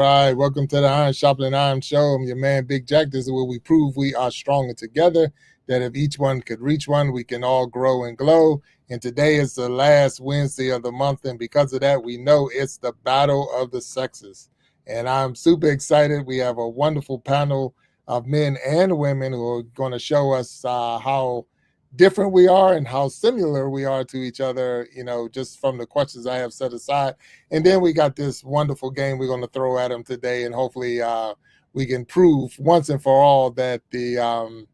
right. Welcome to the Iron Sharpening Iron Show. I'm your man, Big Jack. This is where we prove we are stronger together, that if each one could reach one, we can all grow and glow. And today is the last Wednesday of the month. And because of that, we know it's the battle of the sexes. And I'm super excited. We have a wonderful panel of men and women who are going to show us how different we are and how similar we are to each other, you know, just from the questions I have set aside. And then we got this wonderful game we're going to throw at them today, and hopefully we can prove once and for all that the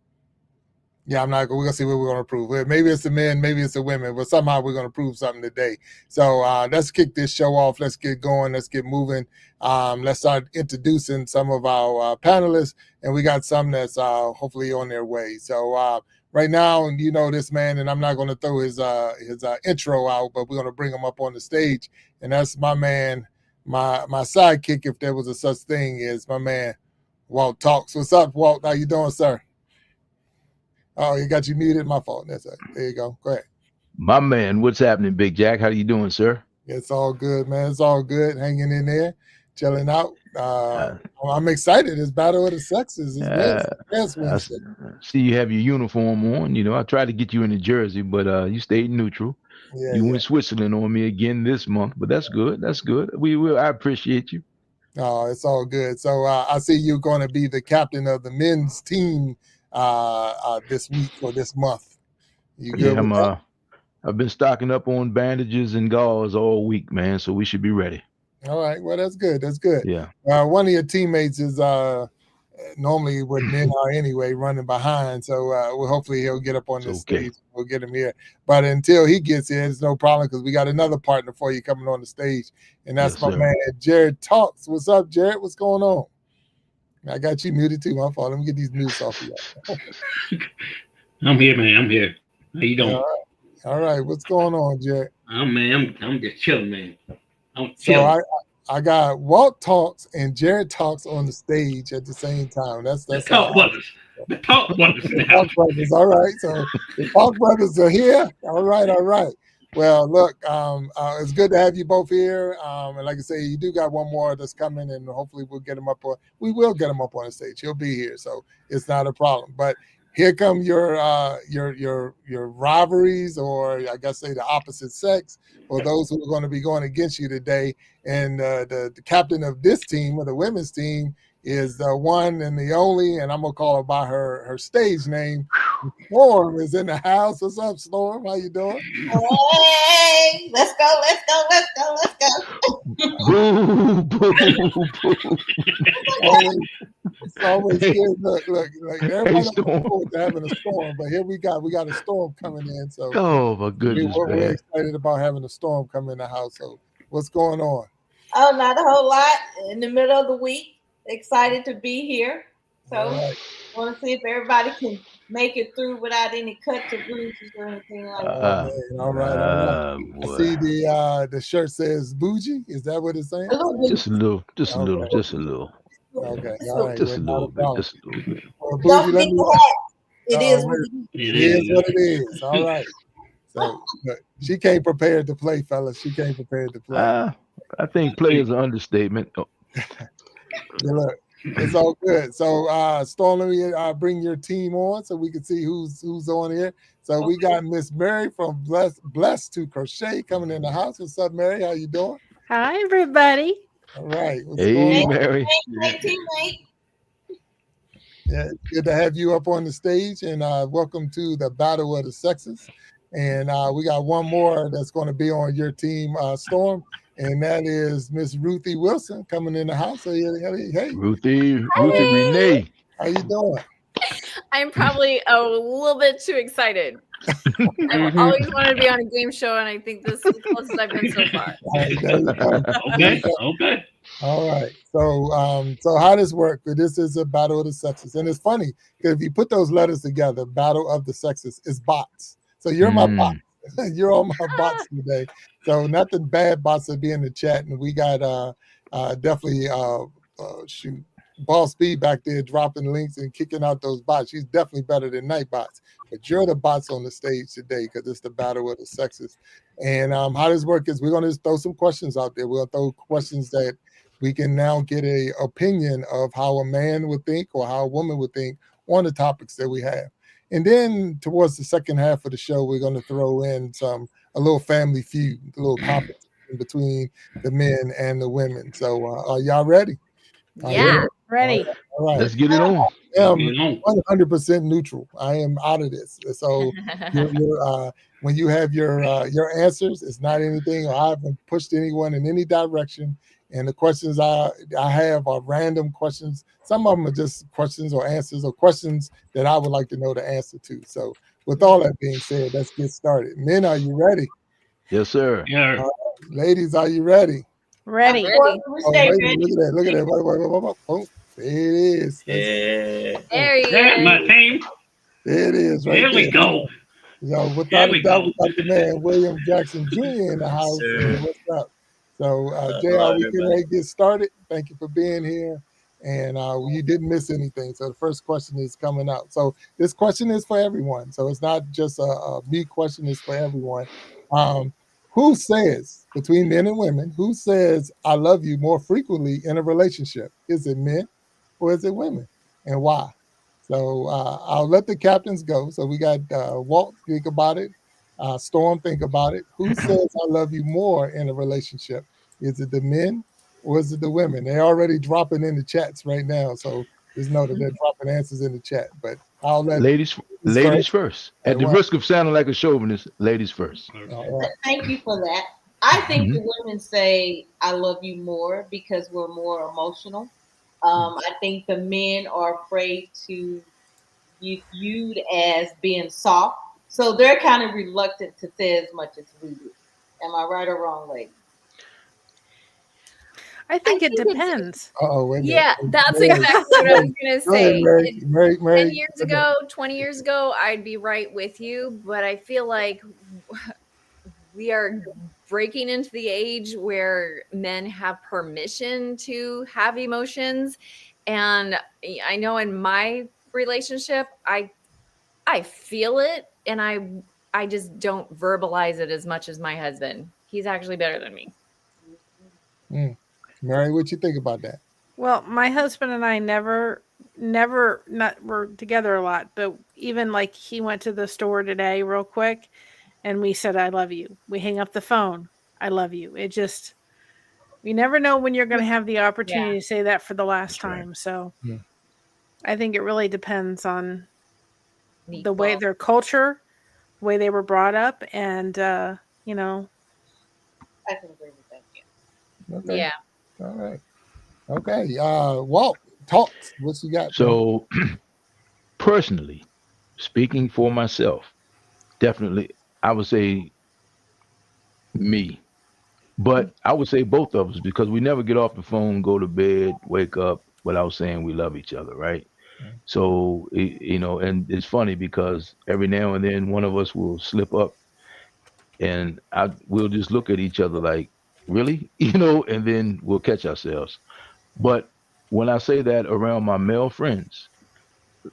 we're gonna see what we're gonna prove. Maybe it's the men, maybe it's the women, but somehow we're gonna prove something today. So let's kick this show off. Let's get going. Let's get moving. Let's start introducing some of our panelists, and we got some that's hopefully on their way. So right now, you know this man, and I'm not gonna throw his intro out, but we're gonna bring him up on the stage, and that's my man, my sidekick, if there was a such thing, is my man, Walt Talks. What's up, Walt? How you doing, sir? Oh, you got you muted. My fault. That's it. There you go. Go ahead. My man, what's happening, Big Jack? How you doing, sir? It's all good, man. It's all good. Hanging in there, chilling out. I'm excited. It's Battle of the Sexes. I see you have your uniform on. You know, I tried to get you in the jersey, but you stayed neutral. Yeah, you went Switzerland on me again this month, but that's good. That's good. I appreciate you. Oh, it's all good. So I see you're going to be the captain of the men's team this week or this month. You good with that? I've been stocking up on bandages and gauze all week, man, so we should be ready. All right, well, that's good. That's good. Yeah. One of your teammates is normally what men are anyway, running behind. So hopefully he'll get up on this stage. We'll get him here. But until he gets here, it's no problem because we got another partner for you coming on the stage, and that's my man, Jared Talks. What's up, Jared? What's going on? I got you muted too. My fault. Let me get these news off of you. I'm here, man. I'm here. How you doing? All right. What's going on, Jared? I'm just chilling, man. I'm So chilling. I got Walt Talks and Jared Talks on the stage at the same time. That's the Talk Brothers. The Talk Brothers. The Talk Brothers. All right. So the Talk Brothers are here. All right. Well, look, it's good to have you both here. And like I say, you do got one more that's coming, and hopefully we will get him up on the stage. He'll be here, so it's not a problem. But here come your rivalries, or I guess say the opposite sex, or those who are going to be going against you today. And the captain of this team, or the women's team, is the one and the only, and I'm gonna call her by her stage name. Storm is in the house. What's up, Storm? How you doing? Hey, let's go. It's always good. Look, everybody's looking forward to having a storm, but here we got a storm coming in. So my goodness, we're excited about having a storm come in the house. So what's going on? Oh, not a whole lot. In the middle of the week. Excited to be here. So want to see if everybody can make it through without any cuts or bruises or anything like that. All right. I see the shirt says bougie. Is that what it's saying? Just a little. Okay. All right. Just a little bit. Well, bougie, it is what it is. All right. So she came prepared to play, fellas. She came prepared to play. I think play is an understatement. Yeah, look, it's all good. So, Storm, let me bring your team on so we can see who's on here. So we got Miss Mary from Blessed to Crochet coming in the house. What's up, Mary? How you doing? Hi, everybody. All right. Hey, Mary. Hey, teammate. Yeah, good to have you up on the stage, and welcome to the Battle of the Sexes. And we got one more that's going to be on your team, Storm. And that is Miss Ruthie Wilson coming in the house. So, hey. Ruthie Renee. How you doing? I'm probably a little bit too excited. I've always wanted to be on a game show, and I think this is the closest I've been so far. Okay. All right. So how does work? This is a Battle of the Sexes. And it's funny, because if you put those letters together, Battle of the Sexes is bots. So you're my bot. You're on my bots today. So nothing bad bots will be in the chat. And we got definitely Boss B back there dropping links and kicking out those bots. She's definitely better than Nightbots. But you're the bots on the stage today because it's the Battle of the Sexes. And how this work is we're going to throw some questions out there. We're going to throw questions that we can now get a opinion of how a man would think or how a woman would think on the topics that we have. And then towards the second half of the show, we're going to throw in a little family feud, a little competition between the men and the women. So are y'all ready? Yeah. Ready. All right. Let's get it on. I am 100% neutral. I am out of this. So when you have your answers, it's not anything, or I haven't pushed anyone in any direction. And the questions I have are random questions. Some of them are just questions or answers or questions that I would like to know the answer to. So with all that being said, let's get started. Men, are you ready? Yes, sir. Yeah. Ladies, are you ready? Ready. Ready. Oh, wait, look at that. Look at that. Wait. Oh, there it is. Yeah. There he That's is. my team. There it is right There we there. go. So without There a we doubt, go. we got the man William Jackson Jr. in the house. sir. What's up? So Hello, JR, we can everybody. ready to get started. Thank you for being here. And you didn't miss anything. So the first question is coming out. So this question is for everyone. So it's not just a me question, it's for everyone. Who says, between men and women, who says I love you more frequently in a relationship? Is it men or is it women? And why? So I'll let the captains go. So we got Walt, think about it. Storm, think about it. Who says I love you more in a relationship? Is it the men or is it the women? They're already dropping in the chats right now. So just know that they're dropping answers in the chat. But I'll let Ladies first. At the risk of sounding like a chauvinist, ladies first. All right. Thank you for that. I think the women say I love you more because we're more emotional. I think the men are afraid to be viewed as being soft, so they're kind of reluctant to say as much as we do. Am I right or wrong, lady? I think it depends. Yeah, that's exactly what I was going to say. Mary, 10 years ago, 20 years ago, I'd be right with you, but I feel like we are breaking into the age where men have permission to have emotions. And I know in my relationship, I feel it, and I just don't verbalize it as much as my husband. He's actually better than me. Mary, what you think about that? Well, my husband and I never were together a lot, but even like he went to the store today real quick and we said, I love you. We hang up the phone. I love you. It just, you never know when you're going to have the opportunity to say that for the last time. So I think it really depends on the way their culture, the way they were brought up, and you know. I can agree with that. Yeah. Okay. Yeah. All right. Okay. Walt, talks. What you got? So personally, speaking for myself, definitely I would say me. But I would say both of us, because we never get off the phone, go to bed, wake up without saying we love each other, right? So, and it's funny because every now and then one of us will slip up and we'll just look at each other like, really? And then we'll catch ourselves. But when I say that around my male friends,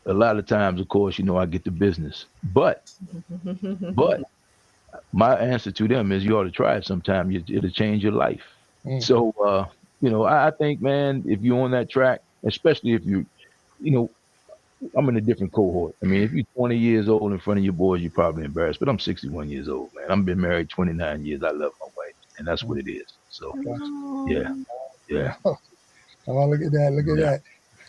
a lot of times, of course, I get the business. But my answer to them is you ought to try it sometime. It'll change your life. So, I think, man, if you're on that track, especially if I'm in a different cohort. I mean, if you're 20 years old in front of your boys, you're probably embarrassed. But I'm 61 years old, man. I've been married 29 years. I love my wife, and that's what it is. So, yeah. Oh, look at that. Look at that.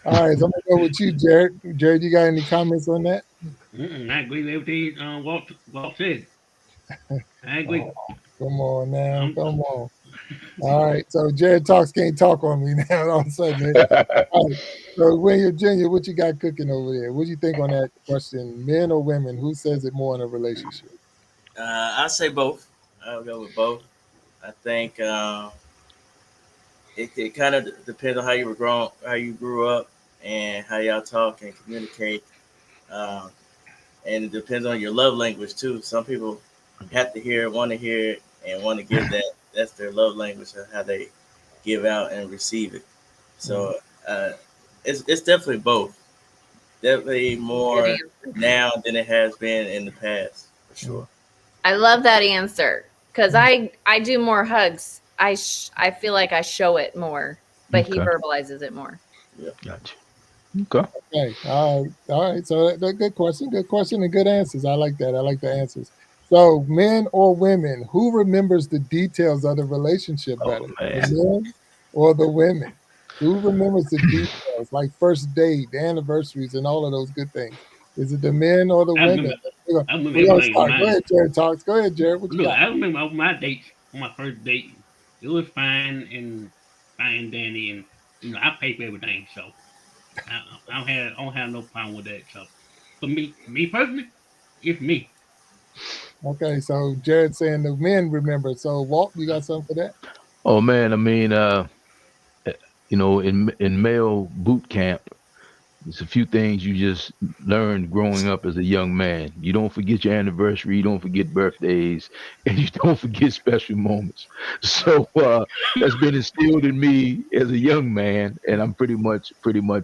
All right, so I'm going to go with you, Jared. Jared, you got any comments on that? I agree with everything Walt said. I agree. Come on now. Come on. All right, so Jared Talks can't talk on me now all of a sudden. All right, so William Jr., what you got cooking over there? What do you think on that question? Men or women? Who says it more in a relationship? I say both. I'll go with both. I think it kind of depends on how you grew up, and how y'all talk and communicate. And it depends on your love language too. Some people have to hear it, want to hear it, and want to give that. That's their love language of how they give out and receive it. So it's definitely both. Definitely more now than it has been in the past, for sure. I love that answer because I do more hugs. I feel like I show it more. but he Okay. verbalizes it more. Yeah. Gotcha. Okay. Okay. All right. So good question. Good question and good answers. I like that. I like the answers. So, men or women, who remembers the details of the relationship Oh better? The man. men or the women? Who remembers the details, like first date, the anniversaries, and all of those good things? Is it the men or the I women? remember. I remember We're gonna everything on start. Go mine. ahead, Jared. Talks. Go ahead, Jared. What you Look, got? I remember on my dates, on my first date, it was fine dandy, and I pay for everything, so I don't have no problem with that. So, for me personally, it's me. Okay, so Jared saying the men remember. So Walt, you got something for that? Oh man. I mean, in male boot camp, there's a few things you just learn growing up as a young man. You don't forget your anniversary, you don't forget birthdays, and you don't forget special moments. So that's been instilled in me as a young man, and I'm pretty much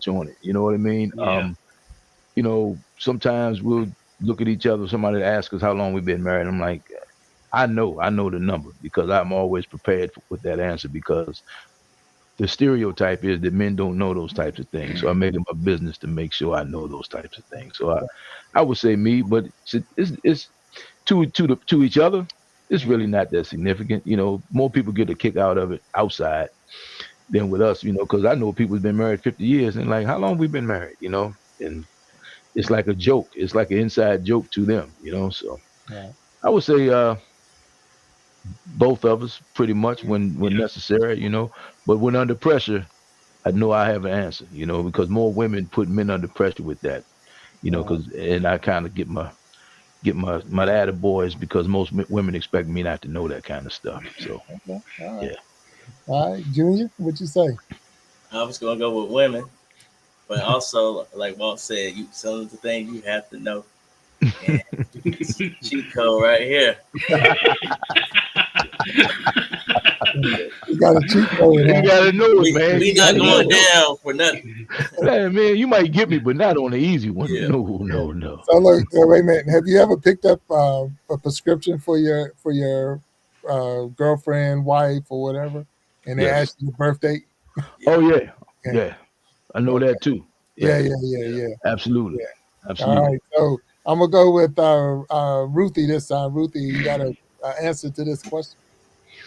on it. You know what I mean? Yeah, Sometimes we'll look at each other. Somebody asks us how long we've been married. I'm like, I know the number because I'm always prepared with that answer because the stereotype is that men don't know those types of things. So I make it my business to make sure I know those types of things. So I would say me, but it's to each other. It's really not that significant. More people get a kick out of it outside than with us. Because I know people who've been married 50 years and like, how long we been married? And it's like a joke. It's like an inside joke to them. So Right. I would say both of us pretty much when yeah. necessary. But when under pressure, I know I have an answer, because more women put men under pressure with that, Right. and I kind of get my attaboys because most women expect me not to know that kind of stuff. So Okay. All right. yeah, All right, Junior, what you say? I was gonna go with women, but also like Walt said, some of the things you have to know. And this is the cheat code right here. You got a cheat code, you huh? gotta know it, man. We You not gotta going know it. down for nothing. Hey, man, you might get me, but not on the easy one. Yeah. No, no, no. So look, wait a minute. Have you ever picked up a prescription for your girlfriend, wife, or whatever, and they Yes. ask you your birth date? Yeah. Oh yeah, Yeah. yeah. I know Okay. that too. Yeah. Yeah, Yeah. Yeah. Yeah. Yeah. absolutely, Yeah. All absolutely. right. So I'm gonna go with Ruthie this time. Ruthie, you got a answer to this question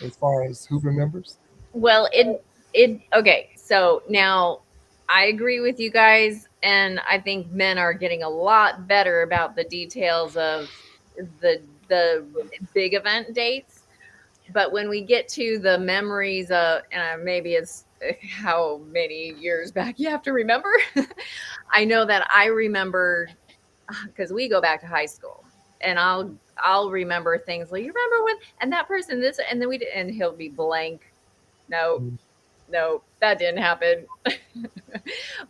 as far as who remembers? Well, it okay. So now I agree with you guys, and I think men are getting a lot better about the details of the big event dates. But when we get to the memories of, and maybe it's how many years back you have to remember. I know that I remember because we go back to high school, and I'll remember things like, you remember when, and that person this, and then and he'll be blank. No, no, that didn't happen.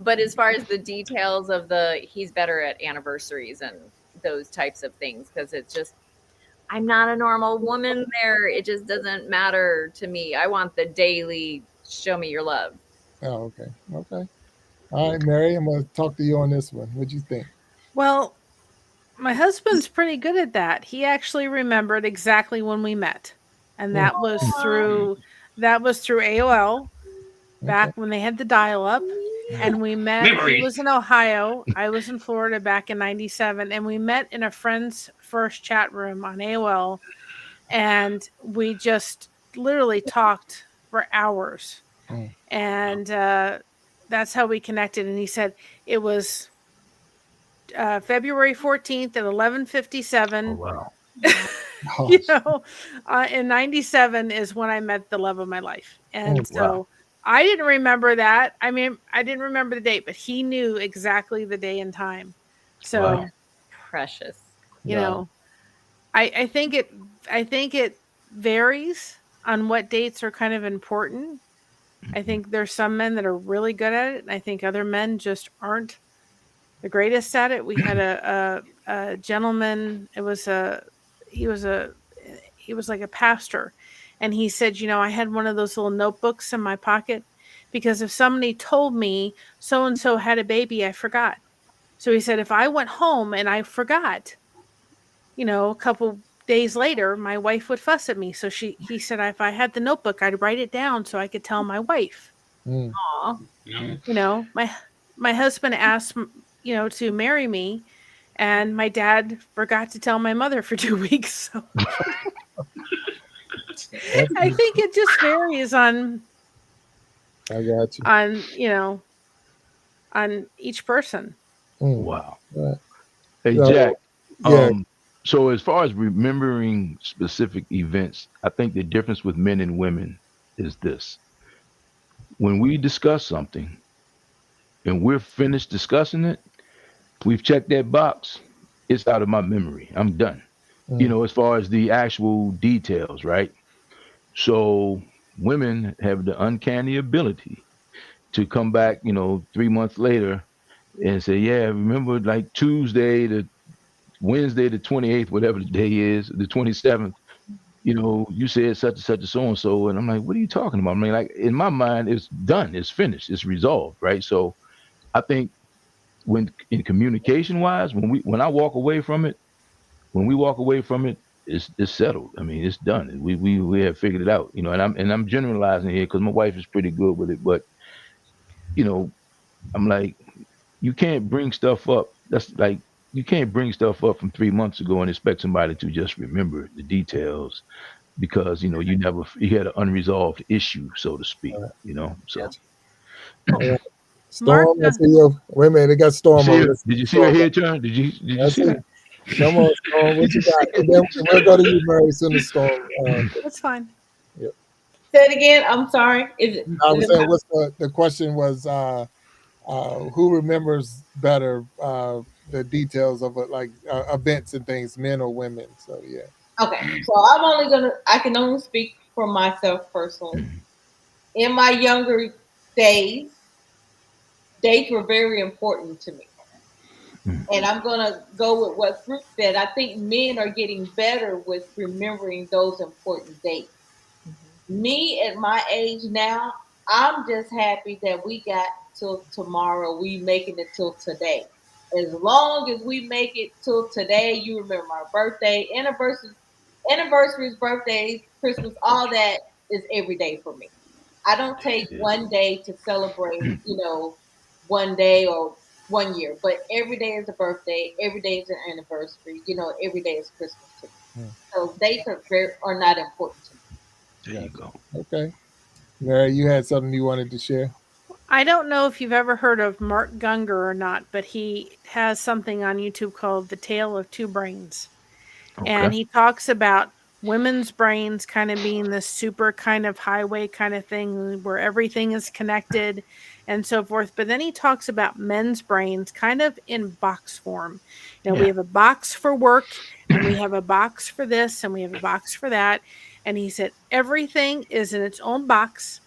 But as far as the details of he's better at anniversaries and those types of things because it's just, I'm not a normal woman there. It just doesn't matter to me. I want the daily show me your love. Oh, okay. Okay. All right, Mary, I'm gonna talk to you on this one. What you think? Well, my husband's pretty good at that. He actually remembered exactly when we met. And Hmm, that was through AOL okay. back when they had the dial up, and we met. He Memories. was in Ohio, I was in Florida back in 97, and we met in a friend's first chat room on AOL, and we just literally talked for hours. Hmm. And that's how we connected. And he said it was February 14th at Oh 11:57. wow, Oh, In 97 is when I met the love of my life. And hmm, wow, so I didn't remember that. I mean, I didn't remember the date, but he knew exactly the day and time. wow. So, Precious. you right. know, I think it varies on what dates are kind of important. I Mhm. think there's some men that are really good at it, and I think other men just aren't the greatest at it. We had a gentleman. He was a he was like a pastor, and he said, I had one of those little notebooks in my pocket because if somebody told me so and so had a baby, I forgot. So he said if I went home and I forgot, a couple days later, my wife would fuss at me. So he said if I had the notebook, I'd write it down so I could tell my wife. Aw. You know, my husband asked, you know, to marry me, and my dad forgot to tell my mother for 2 weeks. So I think it just varies on I got you. you know, on each person. Wow. Right. Hey, So, Jack. yeah. So as far as remembering specific events, I think the difference with men and women is this: when we discuss something and we're finished discussing it, we've checked that box. It's out of my memory. I'm done. You know, as far as the actual details, right? So women have the uncanny ability to come back, you know, 3 months later and say, "Yeah, remember like Tuesday to Wednesday the 28th, whatever the day is, the 27th. You know, you said such and such and so and so," and I'm like, "What are you talking about?" I mean, like in my mind, it's done, it's finished, it's resolved, right? So I think when in communication wise, when I walk away from it, when we walk away from it, it's settled. I mean, it's done. We have figured it out, you know. And I'm generalizing here because my wife is pretty good with it, but you know, I'm like, you can't bring stuff up. That's like you can't bring stuff up from 3 months ago and expect somebody to just remember the details because you had an unresolved issue, so to speak. You know, so. All right. Mark, Storm, I see you. Wait a minute, they got Storm over there. Did you see her Storm. head turn? Did you I see see. that? Come on, Storm. What you got? And then we'll go to you, Mary, as soon as Storm. that's fine. Yep. Say it again. I'm sorry. I was saying, what's the question was? Who remembers better the details of like events and things, men or women? So yeah. Okay, so I can only speak for myself personally. In my younger days, dates were very important to me. And I'm gonna go with what Fruit said. I think men are getting better with remembering those important dates. Me at my age now, I'm just happy that we got till tomorrow. We making it till today. As long as we make it till today, you remember my birthday, anniversaries, birthdays, Christmas, all that is every day for me. I don't take Yeah. one day to celebrate, one day or 1 year, but every day is a birthday, every day is an anniversary, every day is Christmas to me. So dates are not important to me. There you go. Okay. Mary, you had something you wanted to share? I don't know if you've ever heard of Mark Gungor or not, but he has something on YouTube called The Tale of Two Brains. And Okay. he talks about women's brains kind of being this super kind of highway kind of thing where everything is connected and so forth. But then he talks about men's brains kind of in box form. You know, we Yeah. have a box for work and we have a box for this and we have a box for that. And he said everything is in its own box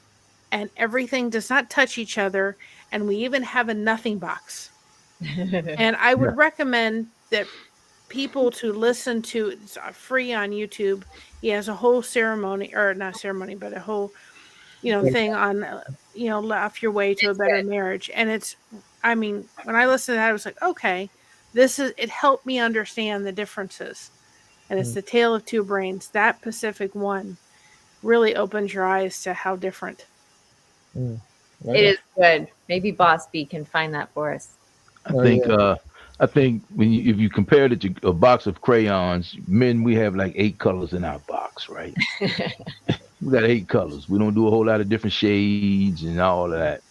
and everything does not touch each other. And we even have a nothing box. And I would recommend that people to listen to. It's free on YouTube. He has a whole ceremony, or not ceremony, but a whole thing on laugh your way to a better marriage. And it's, I mean, when I listened to that, I was like, okay, it helped me understand the differences. And it's The Tale of Two Brains. That Pacific one really opens your eyes to how different. It is good. Maybe Boss B can find that for us. I think if you compared it to a box of crayons, men, we have like 8 colors in our box, right? We got 8 colors. We don't do a whole lot of different shades and all of that.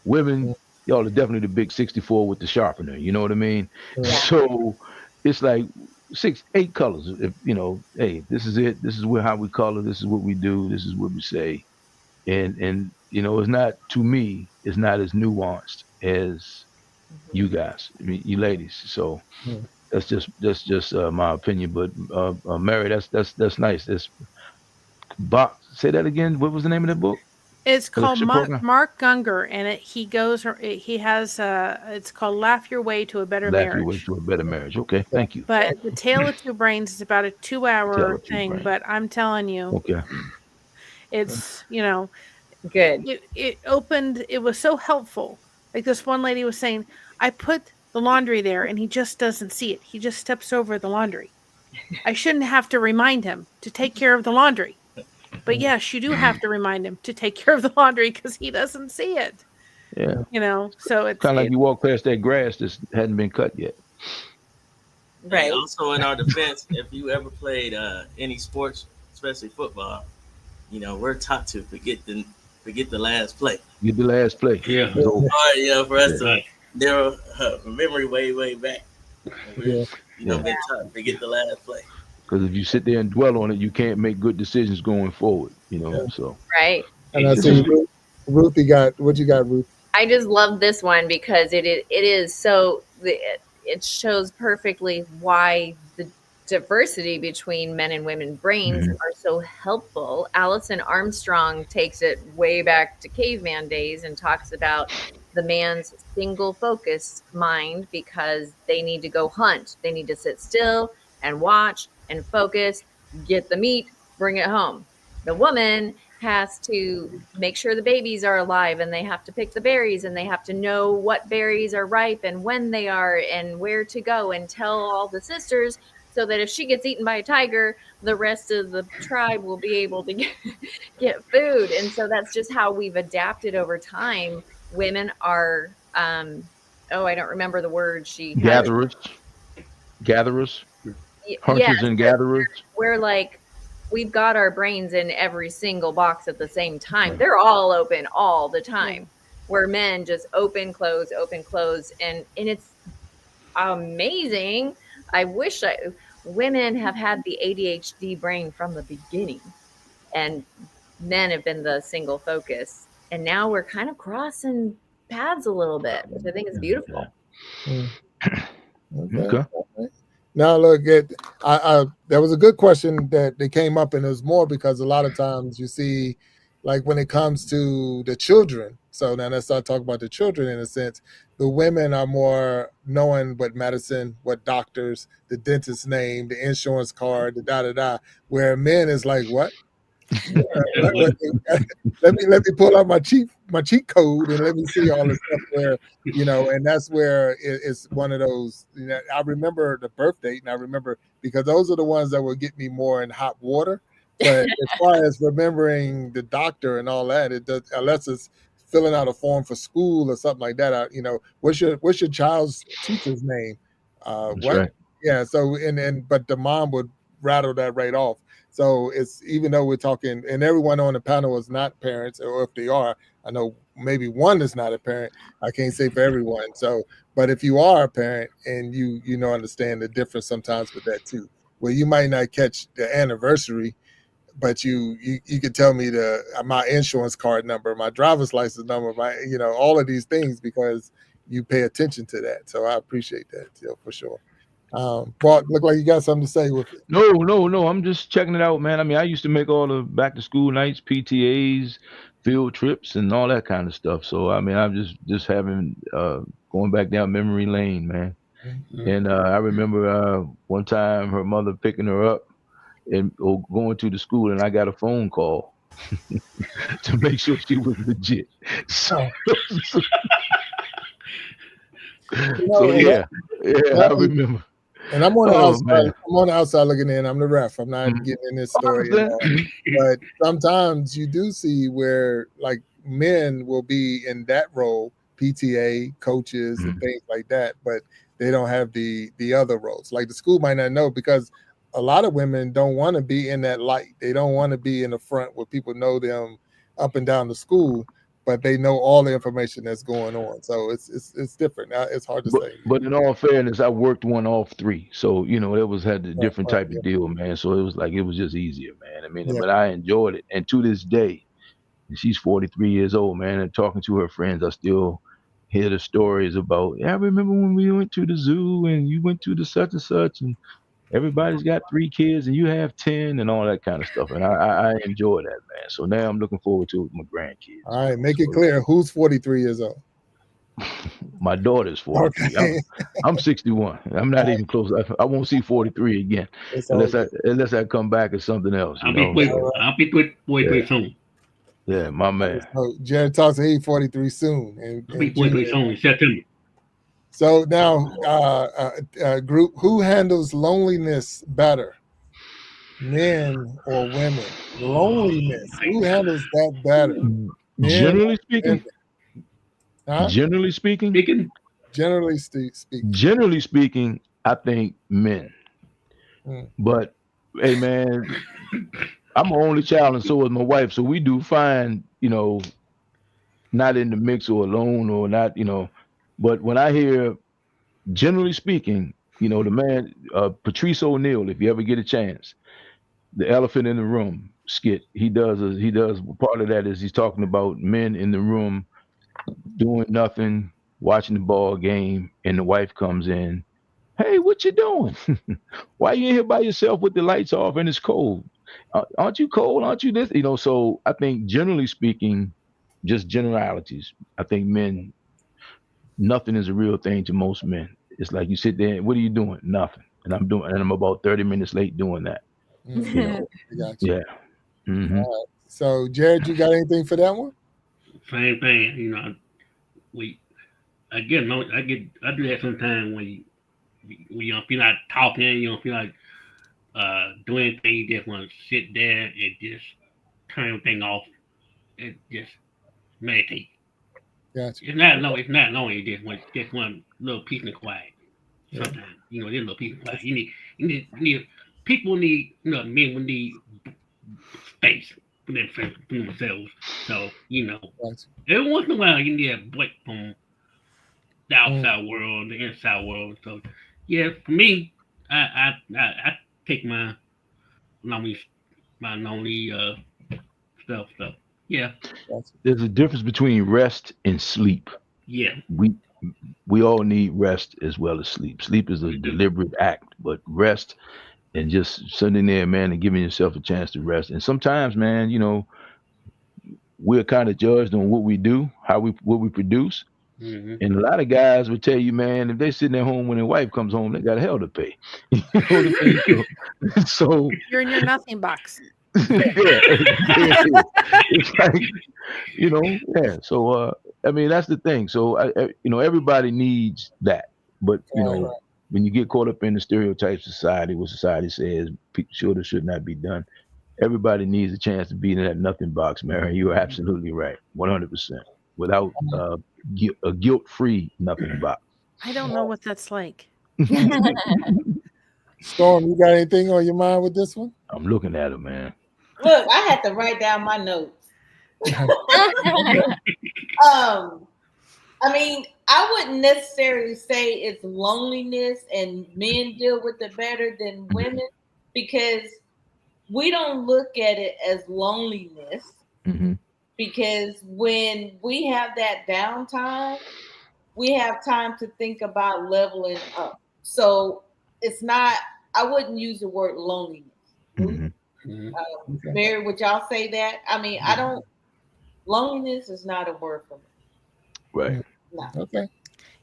Women, y'all are definitely the big 64 with the sharpener. You know what I mean? Yeah. So it's like 8 colors. If hey, this is it. This is how we color. This is what we do. This is what we say. And it's not, to me, it's not as nuanced as you guys. I mean, you ladies. So that's just my opinion. But Mary, that's nice. This box. Say that again. What was the name of that book? It's called Program? Mark Gungor, and he has it's called Laugh Your Way to a Better Laugh Your Way Marriage. to a Better Marriage. Okay, thank you. But The Tale of Two Brains is about a 2-hour Tale of Two thing. Brains. But I'm telling you, Okay. it's good. It opened. It was so helpful. Like this one lady was saying, I put the laundry there, and he just doesn't see it. He just steps over the laundry. I shouldn't have to remind him to take care of the laundry. But yes, you do have to remind him to take care of the laundry because he doesn't see it. Yeah. You know, so it's kind of like you walk past that grass that hadn't been cut yet. Right. And also, in our defense, if you ever played any sports, especially football, you know, we're taught to forget the last play. Get the last play. Yeah. So, For us to Right. narrow memory way back. Yeah. Been taught to forget the last play. because if you sit there and dwell on it, you can't make good decisions going forward. You know, so Right. And I see Ruth, what you got, Ruth? I just love this one because it is so it shows perfectly why the diversity between men and women brains are so helpful. Allison Armstrong takes it way back to caveman days and talks about the man's single focus mind because they need to go hunt. They need to sit still and watch and focus, get the meat, bring it home. The woman has to make sure the babies are alive and they have to pick the berries and they have to know what berries are ripe and when they are and where to go and tell all the sisters so that if she gets eaten by a tiger, the rest of the tribe will be able to get food. And so that's just how we've adapted over time. Women are, I don't remember the word she had. Gatherers, hunters and gatherers. We're like, we've got our brains in every single box at the same time. They're all open all the time. Where men just open, close, and it's amazing. I wish women have had the ADHD brain from the beginning, and men have been the single focus. And now we're kind of crossing paths a little bit, which I think is beautiful. Okay. Now look, there was a good question that they came up, and it was more because a lot of times you see, like when it comes to the children. So now let's start talking about the children in a sense. The women are more knowing what medicine, what doctors, the dentist's name, the insurance card, the da-da-da, where men is like, what? let me pull out my cheat code and let me see all the stuff where, and that's where it's one of those, I remember the birth date, and I remember because those are the ones that will get me more in hot water. But as far as remembering the doctor and all that, it does, unless it's filling out a form for school or something like that. What's your child's teacher's name? What? Right. Yeah. So but the mom would rattle that right off. So it's, even though we're talking, and everyone on the panel is not parents, or if they are, I know maybe one is not a parent. I can't say for everyone. So, but if you are a parent and you understand the difference sometimes with that too, where you might not catch the anniversary, but you could tell me my insurance card number, my driver's license number, all of these things, because you pay attention to that. So I appreciate that, for sure. Bart, look like you got something to say with it. No. I'm just checking it out, man. I mean, I used to make all the back to school nights, PTAs, field trips, and all that kind of stuff. So I mean, I'm just having going back down memory lane, man. Mm-hmm. And I remember one time her mother picking her up and going to the school, and I got a phone call to make sure she was legit. So yeah, I remember. And I'm on the outside. Man. I'm on the outside looking in. I'm the ref. I'm not getting in this story. But sometimes you do see where like men will be in that role, PTA, coaches, and things like that, but they don't have the other roles. Like the school might not know, because a lot of women don't want to be in that light. They don't want to be in the front where people know them up and down the school, but they know all the information that's going on. So it's different. It's hard to say. But in all fairness, I worked one off 3. So, it had a different type of deal, man. So it was just easier, man. I mean, but I enjoyed it. And to this day, she's 43 years old, man. And talking to her friends, I still hear the stories about, I remember when we went to the zoo and you went to the such and such, and everybody's got 3 kids and you have 10 and all that kind of stuff. And I enjoy that, man. So now I'm looking forward to it with my grandkids. All right, make it clear. Who's 43 years old? My daughter's 43. Okay. I'm 61. I'm not even close. I won't see 43 again unless I come back as something else. I'll be 43 soon. Yeah, my man. So Jared talks to he's 43 soon. I'll be 43 soon in September. So now, group, who handles loneliness better? men or women? Loneliness. Who handles that better? Men Generally or speaking, women? Huh? generally speaking, Generally speaking. I think men. Mm. But hey, man, I'm an only child, and so is my wife. So we do fine, not in the mix or alone or not, But when I hear, generally speaking, the man, Patrice O'Neal, if you ever get a chance, the elephant in the room skit, he does part of that is he's talking about men in the room doing nothing, watching the ball game, and the wife comes in. Hey, what you doing? Why you in here by yourself with the lights off and it's cold? Aren't you cold? Aren't you this? So I think generally speaking, just generalities. I think men, nothing is a real thing to most men. It's like you sit there and what are you doing? Nothing. And I'm about 30 minutes late doing that. I got you. Yeah. Mm-hmm. So Jared, you got anything for that one? Same thing. I do that sometimes when you don't feel like talking, you don't feel like doing anything, you just want to sit there and just turn everything off and just meditate. Gotcha. It's not long. It's not long. You just want a little peace and quiet. Sometimes, just a little peace and quiet. People need, men will need space for themselves. So, Gotcha. every once in a while, you need a break from the outside world, the inside world. So, yeah, for me, I take my lonely stuff. So, yeah. There's a difference between rest and sleep. Yeah. We all need rest as well as sleep. Sleep is a deliberate act, but rest and just sitting there, man, and giving yourself a chance to rest. And sometimes, man, we're kind of judged on what we do, what we produce. Mm-hmm. And a lot of guys would tell you, man, if they sitting at home when their wife comes home, they got hell to pay. You know what I mean? So you're in your nothing box. Yeah, it's like, yeah. So I mean, that's the thing. So everybody needs that, but when you get caught up in the stereotype society, what society says should or should not be done, everybody needs a chance to be in that nothing box, Mary. You're absolutely right, 100%. Without a guilt-free nothing box. I don't know what that's like. Storm, you got anything on your mind with this one? I'm looking at it, man. Look, I had to write down my notes. I mean, I wouldn't necessarily say it's loneliness and men deal with it better than women because we don't look at it as loneliness. Mm-hmm. Because when we have that downtime, we have time to think about leveling up. So it's not, I wouldn't use the word loneliness. Mm-hmm. Mary, would y'all say that? I mean, I don't, loneliness is not a word for me. Right. No. Okay.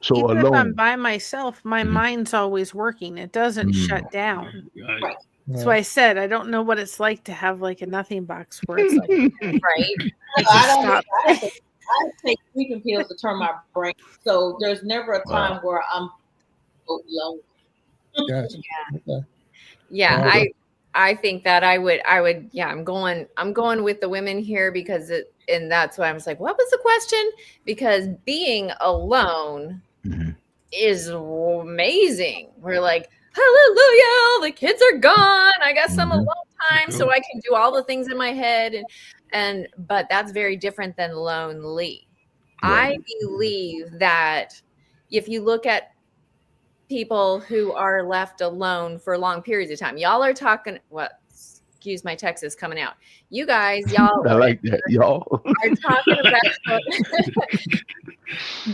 So even alone, if I'm by myself, my mind's always working. It doesn't shut down. Right. That's why I said I don't know what it's like to have like a nothing box where it's like right. I take sleeping pills to turn my brain. So there's never a time where I'm so lonely. Gotcha. Yeah, I think that I would I'm going with the women here because and that's why I was like, what was the question? Because being alone is amazing. We're like, hallelujah, the kids are gone. I got some alone time so I can do all the things in my head but that's very different than lonely. Right. I believe that if you look at people who are left alone for long periods of time, y'all are talking excuse my Texas coming out. You guys, y'all I like that, y'all are talking about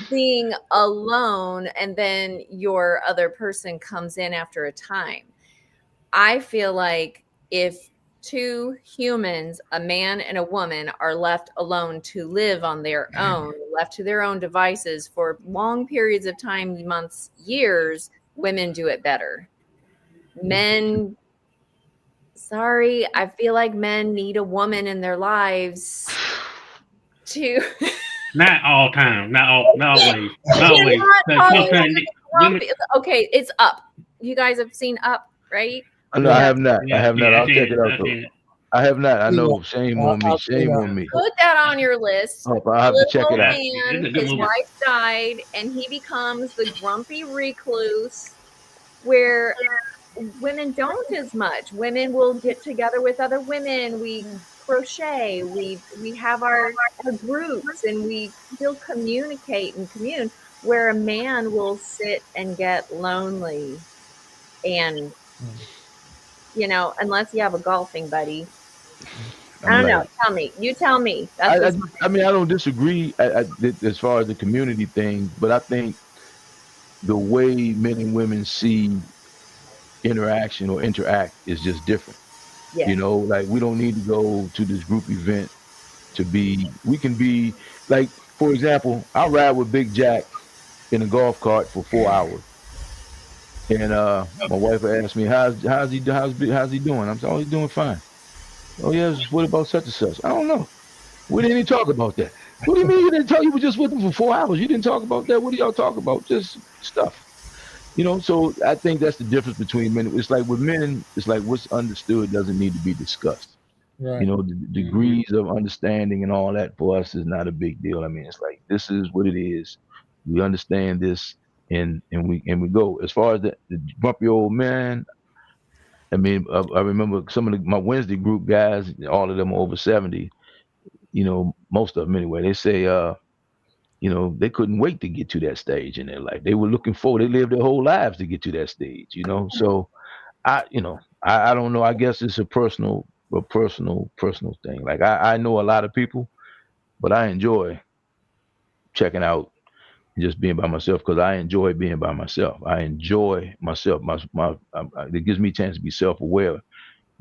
being alone and then your other person comes in after a time. I feel like if two humans, a man and a woman, are left alone to live on their own, left to their own devices for long periods of time, months, years, women do it better. Men, sorry, I feel like men need a woman in their lives to... Not all time, not always. Okay, it's Up. You guys have seen Up, right? No, I have not. I Yeah, have not. yeah, I I'll seen check it. it out I though. seen it. I have not. I Yeah, know. Shame on me. I've seen Shame on me. Put that on your list. Oh, I'll have to check Little it out. It's man, a good his movie. wife died, and he becomes the grumpy recluse where women don't as much. Women will get together with other women. We crochet. We have our groups, and we still communicate and commune. Where a man will sit and get lonely, and unless you have a golfing buddy. I I'm don't like, know. Tell me. You tell me. That's just I mean, I don't disagree as far as the community thing, but I think the way men and women see interaction or interact is just different. yeah. Like we don't need to go to this group event to be. We can be like, for example, I ride with Big Jack in a golf cart for 4 hours, and my wife asked me, how's he doing? I'm saying, oh, he's doing fine. Oh yes, what about such and such? I don't know. We didn't even talk about that. What do you mean you didn't talk? You were just with him for 4 hours. You didn't talk about that. What do y'all talk about? Just stuff. So I think that's the difference between men. It's like with men, it's like what's understood doesn't need to be discussed. right. The degrees of understanding and all that for us is not a big deal. I mean, it's like this is what it is. We understand this, and we go. As far as the grumpy old man, I mean, I remember some of my Wednesday group guys. All of them are over 70. Most of them anyway. They say, they couldn't wait to get to that stage in their life. They were looking forward. They lived their whole lives to get to that stage. So I don't know. I guess it's a personal thing. Like I know a lot of people, but I enjoy checking out and just being by myself because I enjoy being by myself. I enjoy myself. It gives me a chance to be self-aware,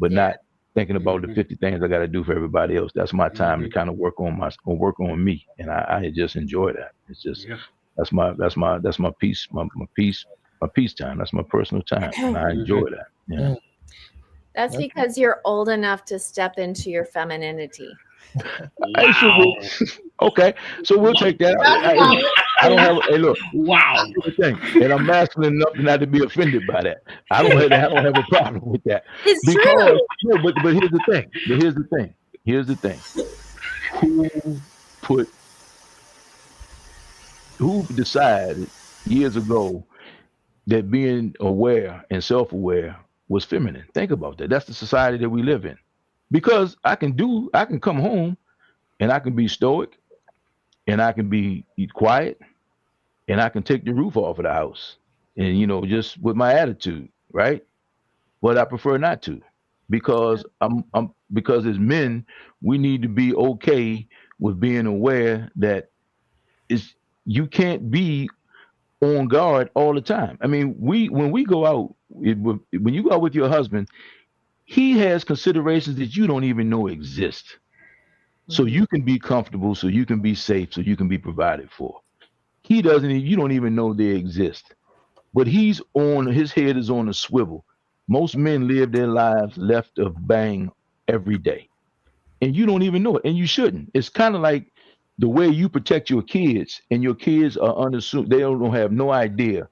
but Yeah. not thinking about the 50 things I got to do for everybody else. That's my time to kind of work on me, and I just enjoy that. It's just that's my peace, my peace time. That's my personal time, and I enjoy that. Yeah. That's because you're old enough to step into your femininity. Wow. Okay, so we'll take that. I don't have. Hey, look. Wow. Here's the thing, and I'm masculine enough not to be offended by that. I don't have a problem with that. It's Because true. no, but here's the thing. Here's the thing. Who decided years ago that being aware and self-aware was feminine? Think about that. That's the society that we live in. Because I can come home and I can be stoic and I can be quiet and I can take the roof off of the house and just with my attitude, right? But I prefer not to because because as men we need to be okay with being aware that it's you can't be on guard all the time. I mean, when we go out, when you go out with your husband, he has considerations that you don't even know exist. So you can be comfortable, so you can be safe, so you can be provided for. He doesn't. You don't even know they exist. But his head is on a swivel. Most men live their lives left of bang every day, and you don't even know it, and you shouldn't. It's kind of like the way you protect your kids, and your kids are unassuming. They don't have no idea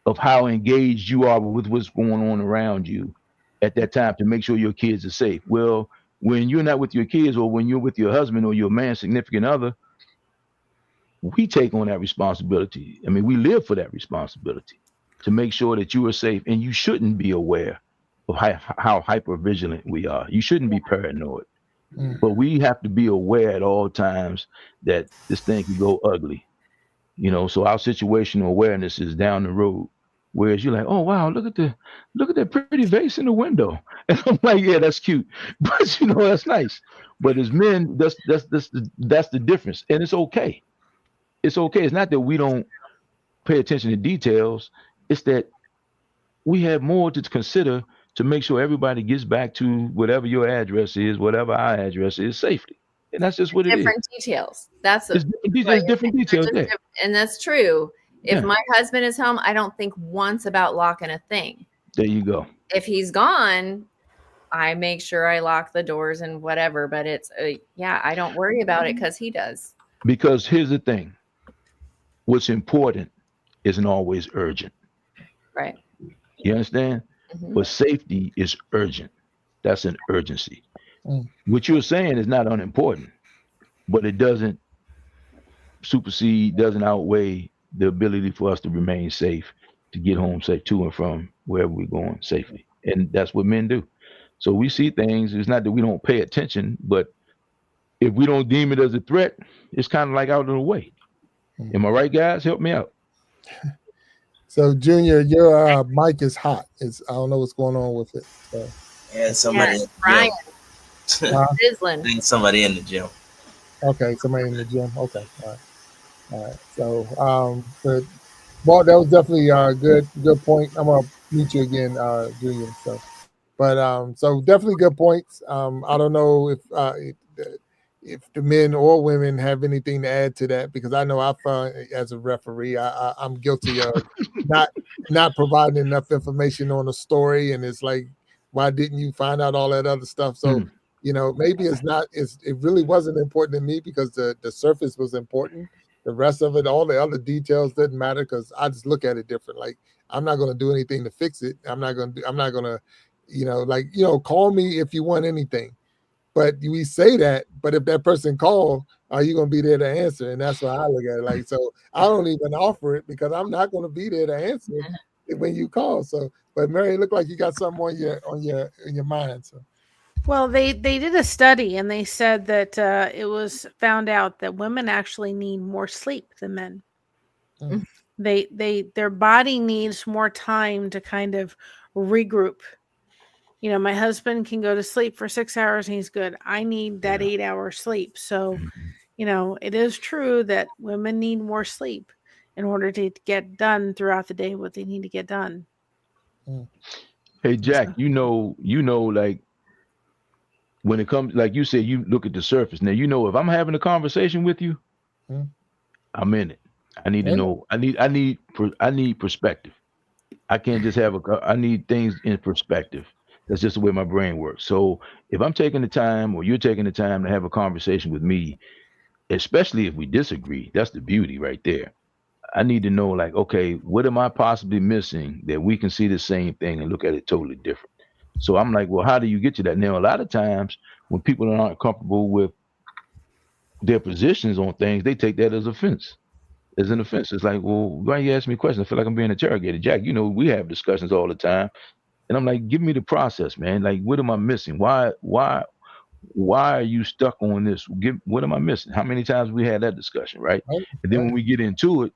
of how engaged you are with what's going on around you at that time to make sure your kids are safe. Well, when you're not with your kids, or when you're with your husband or your man, significant other, we take on that responsibility. I mean, we live for that responsibility to make sure that you are safe, and you shouldn't be aware of how hyper vigilant we are. You shouldn't be paranoid, but we have to be aware at all times that this thing can go ugly. So our situational awareness is down the road. Whereas you're like, oh wow, look at that pretty vase in the window, and I'm like, yeah, that's cute, but that's nice. But as men, that's the difference, and it's okay. It's okay. It's not that we don't pay attention to details. It's that we have more to consider to make sure everybody gets back to whatever your address is, whatever our address is, safely. And that's just what it is. Different details. That's It's different details there. And that's true. If Yeah. my husband is home, I don't think once about locking a thing. There you go. If he's gone, I make sure I lock the doors and whatever. But it's I don't worry about it because he does. Because here's the thing. What's important isn't always urgent. Right. You understand? but safety is urgent. That's an urgency. Mm. What you're saying is not unimportant, but it doesn't supersede, doesn't outweigh the ability for us to remain safe, to get home safe to and from wherever we're going safely. And that's what men do. So we see things, it's not that we don't pay attention, but if we don't deem it as a threat, it's kind of like out of the way. Am I right, guys? Help me out. So, Junior, your mic is hot. I don't know what's going on with it. So. And somebody in the Brian. gym. I think somebody in the gym. Okay, somebody in the gym. Okay, all right. So, but well, that was definitely a good point. I'm gonna meet you again, Junior. So, but so definitely good points. I don't know if the men or women have anything to add to that, because I know I found as a referee, I'm guilty of not providing enough information on a story, and it's like, why didn't you find out all that other stuff? So maybe it really wasn't important to me because the surface was important. The rest of it, all the other details didn't matter because I just look at it different. Like, I'm not going to do anything to fix it. I'm not going to, call me if you want anything. But we say that, but if that person call, are you going to be there to answer? And that's why I look at it. Like, so I don't even offer it because I'm not going to be there to answer it when you call. So, but Mary, it looked like you got something in your mind. So. Well, they did a study and they said that it was found out that women actually need more sleep than men. Their body needs more time to kind of regroup. My husband can go to sleep for 6 hours and he's good. I need that 8-hour sleep. So, it is true that women need more sleep in order to get done throughout the day what they need to get done. Hey, Jack, like when it comes, like you said, you look at the surface. Now, if I'm having a conversation with you, I'm in it. I need to know. I need perspective. I can't just I need things in perspective. That's just the way my brain works. So if I'm taking the time or you're taking the time to have a conversation with me, especially if we disagree, that's the beauty right there. I need to know, like, okay, what am I possibly missing that we can see the same thing and look at it totally different? So I'm like, well, how do you get to that? Now, a lot of times when people aren't comfortable with their positions on things, they take that as offense. As an offense. It's like, well, why you ask me questions? I feel like I'm being interrogated. Jack, we have discussions all the time. And I'm like, give me the process, man. Like, what am I missing? Why are you stuck on this? What am I missing? How many times we had that discussion, right? And then when we get into it,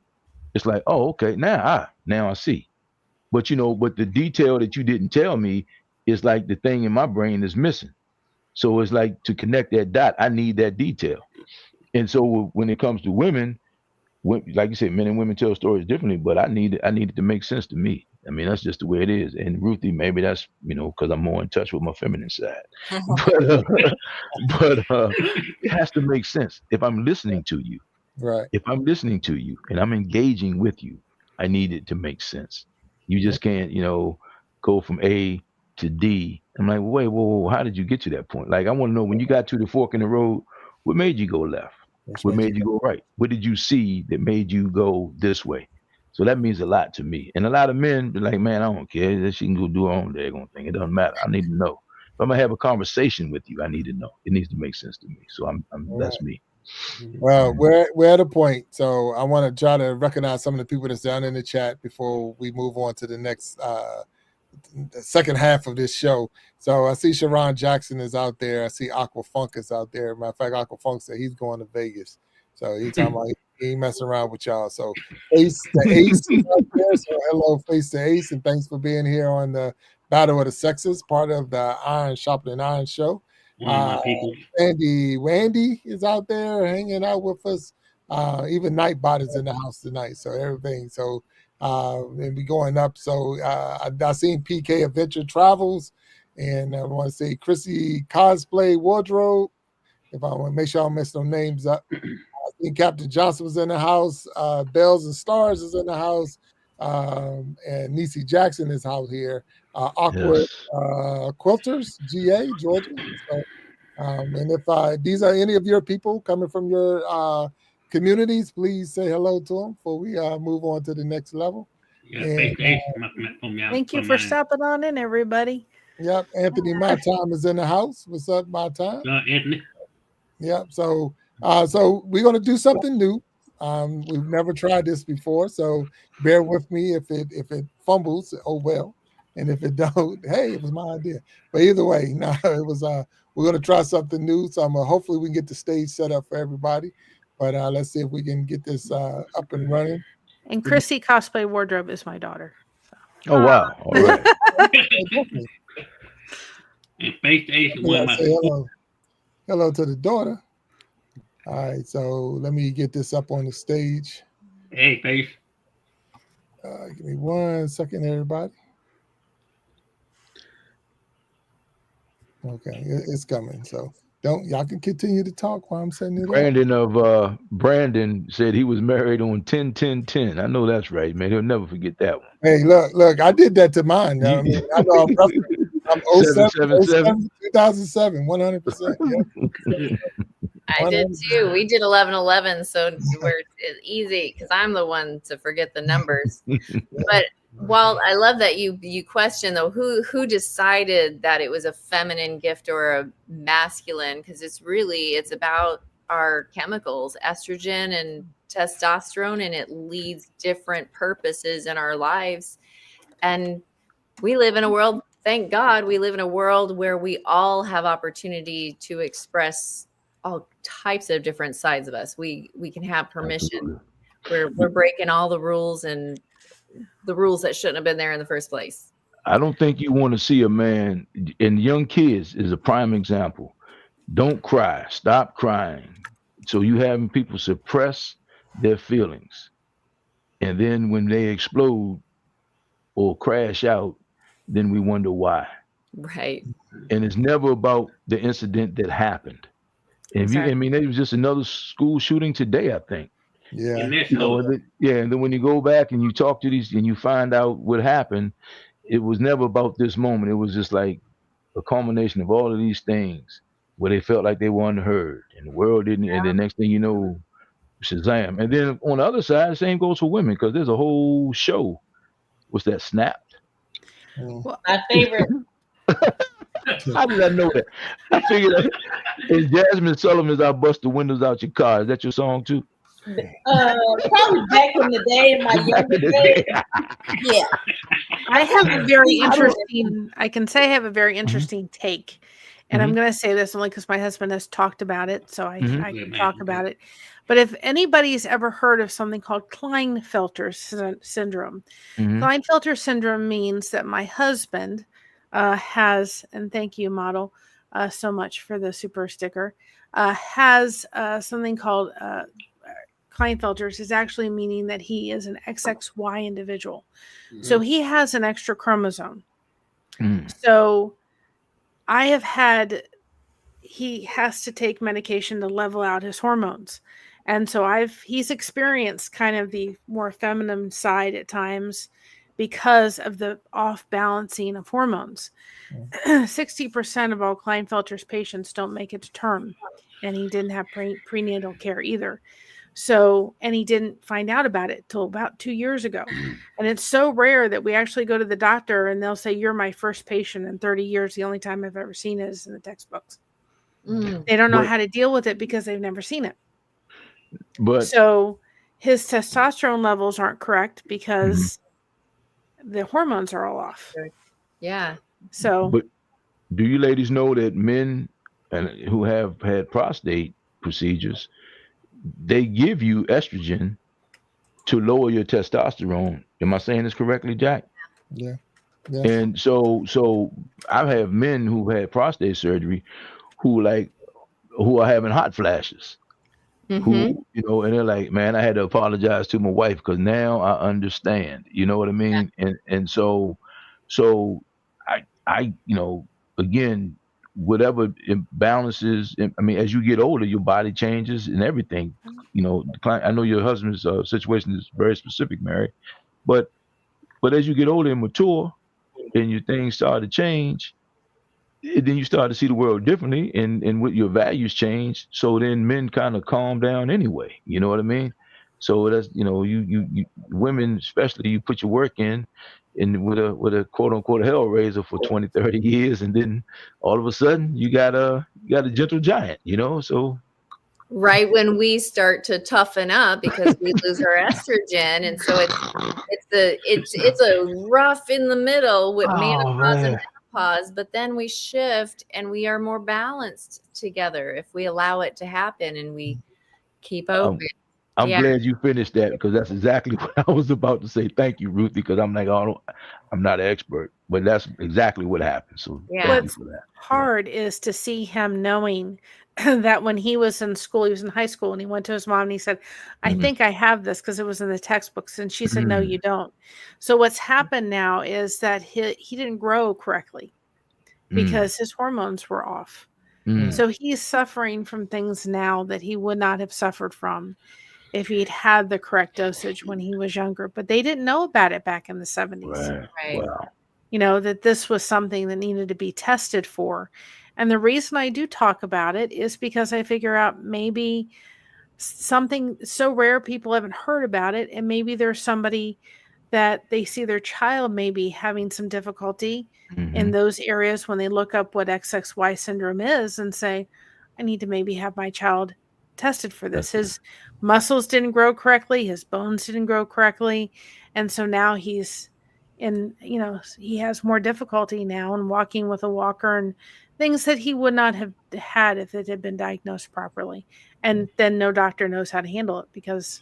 it's like, oh, okay, now I see. But but the detail that you didn't tell me is like the thing in my brain is missing. So it's like, to connect that dot, I need that detail. And so when it comes to women, like you said, men and women tell stories differently, but I need it to make sense to me. I mean, that's just the way it is. And Ruthie, maybe that's because I'm more in touch with my feminine side. but it has to make sense if I'm listening to you. Right. If I'm listening to you and I'm engaging with you, I need it to make sense. You just can't, go from A to D. I'm like, wait, whoa, how did you get to that point? Like, I want to know, when you got to the fork in the road, what made you go left? What made you go right? What did you see that made you go this way? So that means a lot to me. And a lot of men be like, man, I don't care. She can go do her own daggone thing. It doesn't matter. I need to know. If I'm gonna have a conversation with you, I need to know. It needs to make sense to me. So that's me. Well, we're at a point. So I want to try to recognize some of the people that's down in the chat before we move on to the next the second half of this show. So I see Sharon Jackson is out there. I see Aqua Funk is out there. Matter of fact, Aqua Funk said he's going to Vegas. So he's talking about he ain't messing around with y'all. So Face the Ace is out there. So hello, Face the Ace, and thanks for being here on the Battle of the Sexes, part of the Iron Sharpening Iron show. Randy is out there hanging out with us. Even Nightbot is in the house tonight. So everything. So and we going up. So I seen PK Adventure Travels, and I want to say Chrissy Cosplay Wardrobe. If I want to make sure I don't mess no names up. I think Captain Johnson was in the house. Bells and Stars is in the house. And Niecy Jackson is out here. Awkward Quilters, GA, Georgia. So, and if these are any of your people coming from your communities, please say hello to them before we move on to the next level. Yeah, And thank you for stopping on in, everybody. Yep, Anthony, my time is in the house. What's up, my time? Anthony. Yep. So, so we're gonna do something new. We've never tried this before, so bear with me if it fumbles. Oh well, and if it don't, hey, it was my idea. But either way, no, it was. We're gonna try something new. So hopefully we can get the stage set up for everybody. But let's see if we can get this up and running. And Chrissy Cosplay Wardrobe is my daughter. So. Oh wow! All right. And Faith Ace is Yeah, say hello. Hello to the daughter. All right, so let me get this up on the stage. Hey, Faith. Give me 1 second, everybody. Okay, it's coming. So y'all can continue to talk while I'm setting it up. Brandon said he was married on 10-10-10. I know that's right, man. He'll never forget that one. Hey, look, I did that to mine. I mean, I know I'm 07, 2007, 100%. Yeah. I did too. We did 11-11, so we're easy because I'm the one to forget the numbers. But while I love that you question though, who decided that it was a feminine gift or a masculine? Because it's about our chemicals, estrogen and testosterone, and it leads different purposes in our lives. And we live in a world, thank God, we live in a world where we all have opportunity to express all types of different sides of us. We can have permission. We're breaking all the rules and the rules that shouldn't have been there in the first place. I don't think you want to see a man, and young kids is a prime example. Don't cry. Stop crying. So you having people suppress their feelings. And then when they explode or crash out, then we wonder why. Right. And it's never about the incident that happened. Exactly. It was just another school shooting today, I think. Yeah. And then when you go back and you talk to these and you find out what happened, it was never about this moment. It was just like a culmination of all of these things where they felt like they were unheard and the world didn't. And the next thing you know, Shazam. And then on the other side, the same goes for women because there's a whole show. What's that? Snapped. My favorite. How did I know that? I figured that. And Jasmine Sullivan's "I Bust the Windows Out Your Car." Is that your song too? Probably back in the day, in my younger days. Yeah. I have a very interesting. I can say I have a very interesting take, and I'm going to say this only because my husband has talked about it, so I can talk about it. But if anybody's ever heard of something called Klinefelter syndrome, Klinefelter syndrome means that my husband has, and thank you, model, so much for the super sticker, has something called Klinefelter's is actually meaning that he is an XXY individual. So he has an extra chromosome. So I have he has to take medication to level out his hormones. And so he's experienced kind of the more feminine side at times because of the off balancing of hormones. 60% of all Klinefelter's patients don't make it to term, and he didn't have prenatal care either. So, and he didn't find out about it till about 2 years ago. And it's so rare that we actually go to the doctor and they'll say, "You're my first patient in 30 years. The only time I've ever seen it is in the textbooks." They don't know how to deal with it because they've never seen it. So his testosterone levels aren't correct because the hormones are all off. Yeah. So, but do you ladies know that men who have had prostate procedures, they give you estrogen to lower your testosterone? Am I saying this correctly, Jack? Yeah. And so I've had men who had prostate surgery who are having hot flashes. Who, and they're like, "Man, I had to apologize to my wife because now I understand." You know what I mean? And so I again, whatever imbalances. I mean, as you get older, your body changes and everything. I know your husband's situation is very specific, Mary, but as you get older and mature, and your things start to change, then you start to see the world differently, and with your values change. So then men kind of calm down anyway. You know what I mean? So that's, you women, especially, you put your work in with a quote unquote hellraiser for 20, 30 years, and then all of a sudden you got a gentle giant, so. Right when we start to toughen up because we lose our estrogen, and so it's a rough in the middle with menopause and menopause, but then we shift and we are more balanced together if we allow it to happen and we keep open. I'm glad you finished that, because that's exactly what I was about to say. Thank you, Ruth, because I'm like, I'm not an expert, but that's exactly what happened. So thank you for that. Hard is to see him knowing that when he was in school, he was in high school, and he went to his mom and he said, I think I have this because it was in the textbooks. And she said, no, you don't. So what's happened now is that he didn't grow correctly because his hormones were off. So he's suffering from things now that he would not have suffered from if he'd had the correct dosage when he was younger. But they didn't know about it back in the 70s. Right. Wow. That this was something that needed to be tested for. And the reason I do talk about it is because I figure out maybe something so rare people haven't heard about it, and maybe there's somebody that they see their child maybe having some difficulty in those areas when they look up what XXY syndrome is and say, I need to maybe have my child tested for this. His muscles didn't grow correctly, his bones didn't grow correctly, and so now he's he has more difficulty now in walking with a walker and things that he would not have had if it had been diagnosed properly. And then no doctor knows how to handle it because,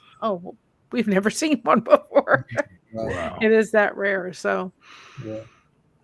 we've never seen one before. Wow. It is that rare. So,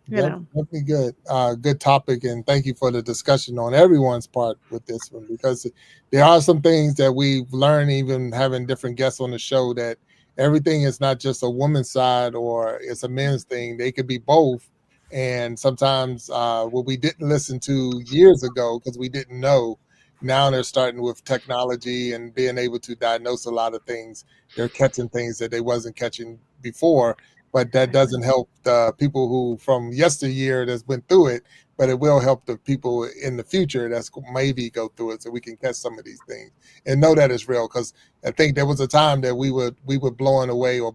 definitely good. Good topic. And thank you for the discussion on everyone's part with this one, because there are some things that we've learned, even having different guests on the show, that everything is not just a woman's side or it's a men's thing. They could be both. And sometimes what we didn't listen to years ago because we didn't know, now they're starting with technology and being able to diagnose a lot of things. They're catching things that they wasn't catching before, but that doesn't help the people who from yesteryear that's went through it, but it will help the people in the future that's maybe go through it, so we can catch some of these things and know that it's real. Because I think there was a time that we were blowing away or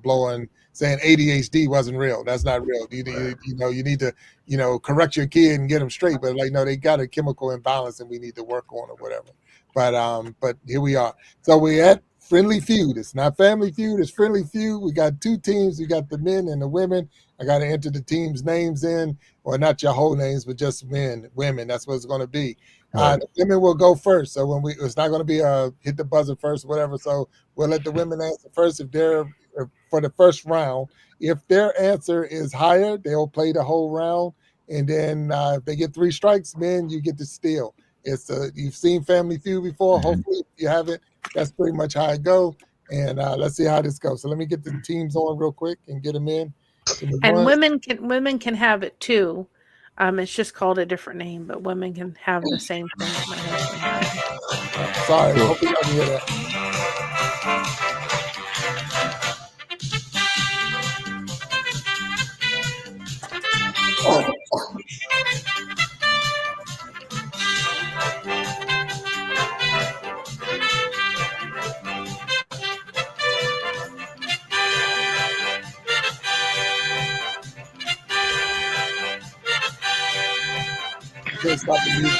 saying ADHD wasn't real. That's not real. You need to correct your kid and get them straight. But no, they got a chemical imbalance and we need to work on or whatever. But here we are. So we're at Friendly Feud. It's not Family Feud. It's Friendly Feud. We got two teams. We got the men and the women. I got to enter the teams' names in, or not your whole names, but just women. That's what it's going to be. The women will go first. So it's not going to be hit the buzzer first, whatever. So we'll let the women answer first if they're for the first round. If their answer is higher, they'll play the whole round. And then if they get 3 strikes, men, you get to steal. You've seen Family Feud before. Hopefully, if you haven't, that's pretty much how it go. And let's see how this goes. So let me get the teams on real quick and get them in. And women can have it too. It's just called a different name, but women can have the same thing that my husband has. Sorry, hope you don't hear that. Stop the music.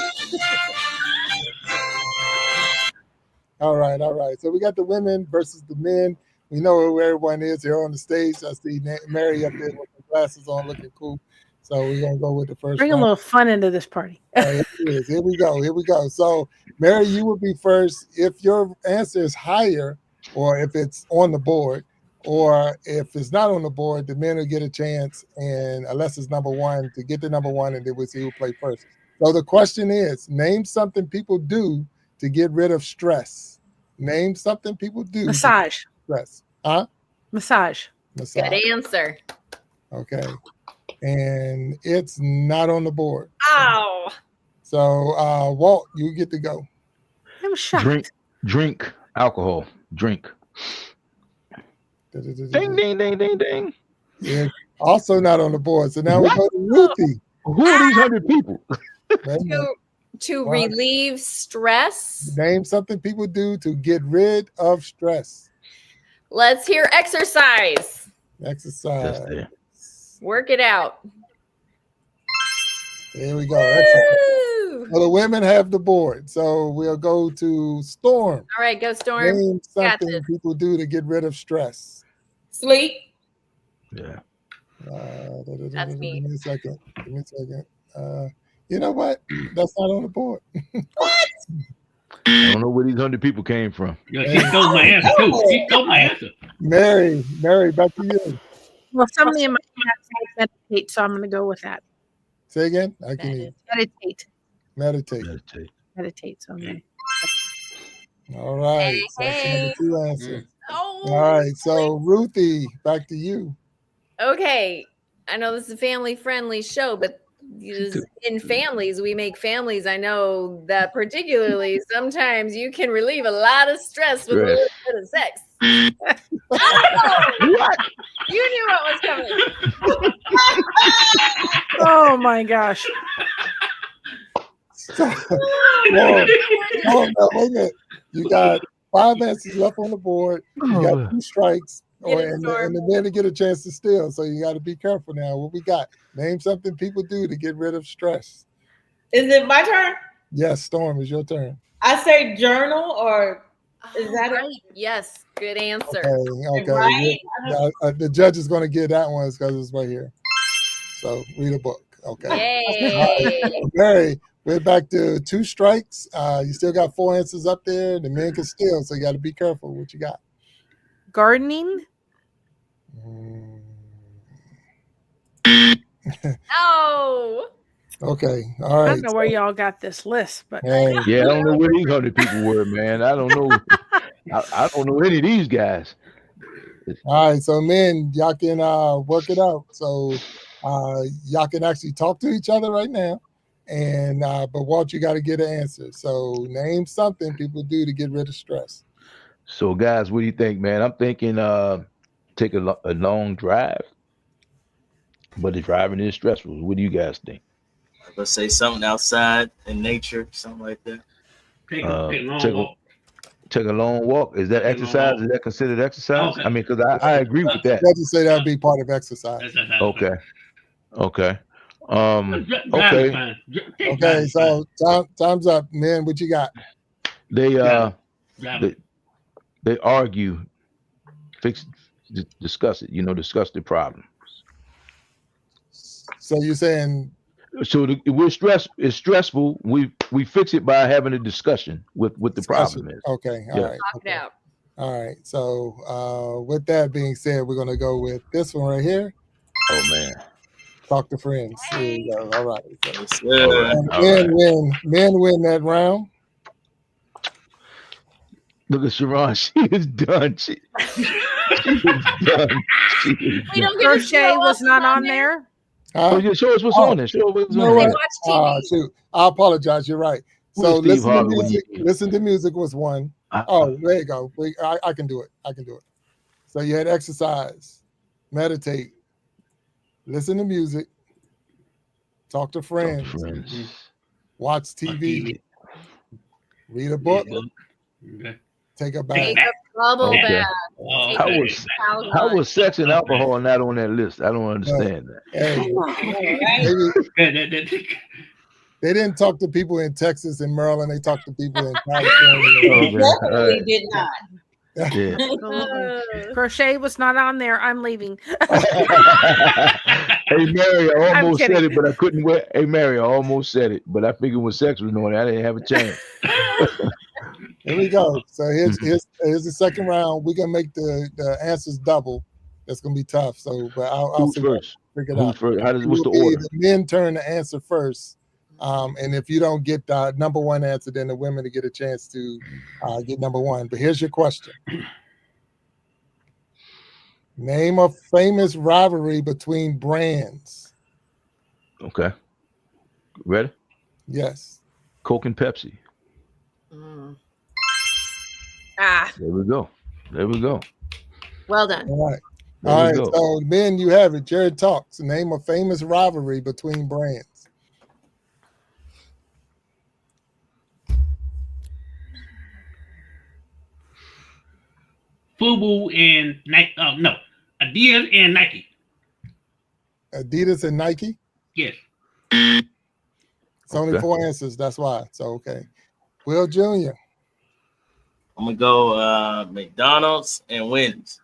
All right. So we got the women versus the men. We know where everyone is here on the stage. I see Mary up there with the glasses on, looking cool. So we're gonna go with the first. Bring a little fun into this party. Here we go. So Mary, you will be first. If your answer is higher, or if it's on the board, or if it's not on the board, the men will get a chance. And unless it's number one, to get the number one, and then we'll see who play first. So the question is, name something people do to get rid of stress. Name something people do. Massage. Stress. Huh? Massage. Good answer. Okay. And it's not on the board. Ow. So Walt, you get to go. I'm shocked. Drink alcohol. Drink. Ding, ding, ding, ding, ding. Yeah, also not on the board. So now we go to Ruthie. Who are these 100 people? To relieve stress. Name something people do to get rid of stress. Let's hear exercise. Exercise. Work it out. There we go. Exercise. So the women have the board. So we'll go to Storm. All right, go Storm. Name something people do to get rid of stress. Sleep. Yeah. That's me. Give me a second. You know what? That's not on the board. What? I don't know where these 100 people came from. Yeah, she stole my answer too. She stole my answer. Mary, back to you. Well, somebody in my class meditate, so I'm going to go with that. Say again. I can hear. Meditate. So All right. So that's number 2 answer. All right. So Ruthie, back to you. Okay. I know this is a family-friendly show, but in families, we make families. I know that particularly sometimes you can relieve a lot of stress with a little bit of sex. What? You knew what was coming. Oh my gosh. Wait a minute. You got 5 answers left on the board. You got 2 strikes. And the men to get a chance to steal. So you got to be careful now. What we got? Name something people do to get rid of stress. Is it my turn? Yes, Storm, it's your turn. I say journal, or is that right? Yes, good answer. Okay. Right? The judge is going to get that one because it's right here. So read a book. Okay. Yay. Mary, we're back to 2 strikes. You still got 4 answers up there. The men can steal, so you got to be careful what you got. Gardening. Oh. Okay. All right. I don't know where y'all got this list, but yeah, I don't know where these 100 people were, man. I don't know. I don't know any of these guys. All right, so men, y'all can work it out. So y'all can actually talk to each other right now. And but Walt, you got to get an answer. So name something people do to get rid of stress. So guys, what do you think, man? I'm thinking take a long drive. But the driving is stressful. What do you guys think? Let's say something outside in nature, something like that. Take a long walk. Take a long walk. Is that exercise? Is that considered exercise? Okay. I mean, because I agree with that. Let's just say that'd be part of exercise. Okay. Okay. Okay. So time's up, man. What you got? They argue, discuss it. Discuss the problem. So you're saying? So it's stressful. We fix it by having a discussion with the problem is. Okay. All right. Talk it out. All right. So with that being said, we're gonna go with this one right here. Oh man. Talk to friends. Here you go. All right. Men win that round. Look at Sharon. She is done. She is done. Crochet was not on there. Oh, yeah, show us what's on there. Show us what's on there. Watch TV. Shoot. I apologize. You're right. So listen to music. Listen to music was one. Oh, there you go. I can do it. So you had exercise, meditate, listen to music, talk to friends, watch TV, read a book, take a bath. Bubble bath. How was sex and alcohol not on that list? I don't understand that. They didn't talk to people in Texas and Maryland. They talked to people in California. Definitely did not. Yeah. Crochet was not on there. I'm leaving. Hey Mary, I almost said it, but I couldn't wait. Hey Mary, I almost said it, but I figured when sex was on, I didn't have a chance. Here we go. So here's the second round. We're gonna make the answers double. That's gonna be tough. So, but I'll figure it out. First? What's the order? The men turn to answer first, and if you don't get the number one answer, then the women to get a chance to get number one. But here's your question: name a famous rivalry between brands. Okay. Ready? Yes. Coke and Pepsi. There we go. Well done. All right. All right. So men, you have it. Jared talks. Name a famous rivalry between brands. FUBU and Nike. No, Adidas and Nike. Adidas and Nike. Yes. It's only 4 answers. That's why. So okay. Will Jr. I'm gonna go McDonald's and Wendy's.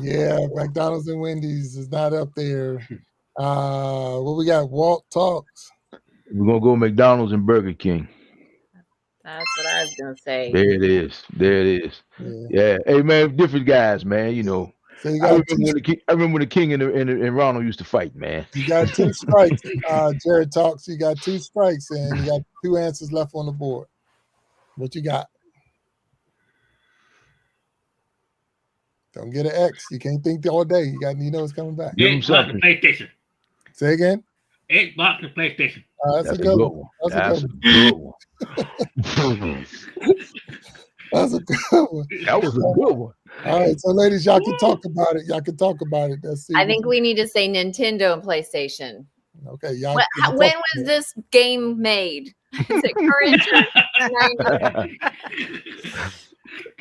Yeah, McDonald's and Wendy's is not up there. What we got? Walt Talks. We're gonna go McDonald's and Burger King. That's what I was gonna say. There it is. There it is. Yeah. Hey man, different guys, man. You know. So you I got remember when the King and Ronald used to fight, man. You got 2 strikes. Jared Talks. You got 2 strikes, and you got 2 answers left on the board. What you got? Don't get an X. You can't think all day. You know it's coming back. Xbox and PlayStation. Say again. Xbox and PlayStation. That's a good one. That's a good one. That's a good one. That was a good one. All right, so ladies, y'all can talk about it. Let's see. I think we need to say Nintendo and PlayStation. Okay, y'all. When was this game made? Is it current?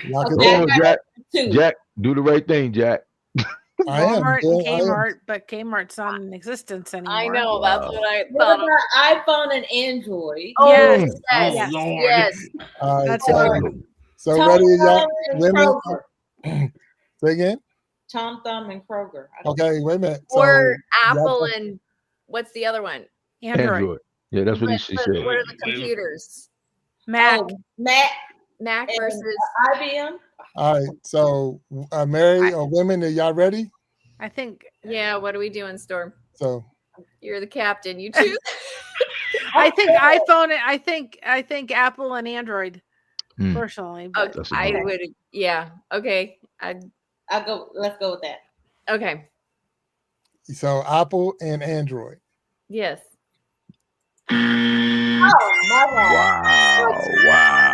Y'all can Come on, Jack. Jack, do the right thing, Jack. Walmart and Kmart, but Kmart's not in existence anymore. I know. That's what I What thought. about iPhone and Android? Oh, Yes. yes. Lord. Yes. All right, That's so ready, y'all? and Women. Kroger. Say again. Tom Thumb and Kroger. I don't Okay, wait a minute. So, Or Apple and what's the other one? Android. Yeah, that's what she said. What are the computers? Mac. Mac versus IBM. all right, so Mary or women, are y'all ready? I think. Yeah, what are we doing, Storm? So You're the captain. You choose. I think iPhone. I think Apple and Android. Personally, but Okay, I would. Yeah. Okay. I'll go. Let's go with that. Okay. So Apple and Android. Yes. Oh my God! Wow.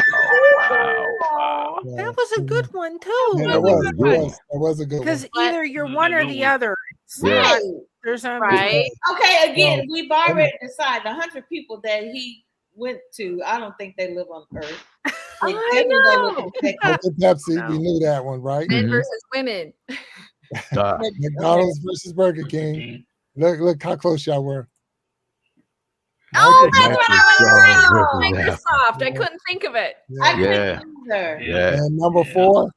that was a good one too. Yeah, That was a good one. That was a good one. Because either you're one or the other. It's Yeah. not- There's no Right. Okay. Again, we've already decided 100 people that he went to. I don't think they live on Earth. They I definitely don't live in Texas. Okay, Pepsi, No. we knew that one, right? Men versus women. McDonald's versus Burger King. Look how close y'all were. Oh, that's what Microsoft I versus was Apple. Microsoft. I couldn't think of it. I Yeah. couldn't either. Yeah. And number 4,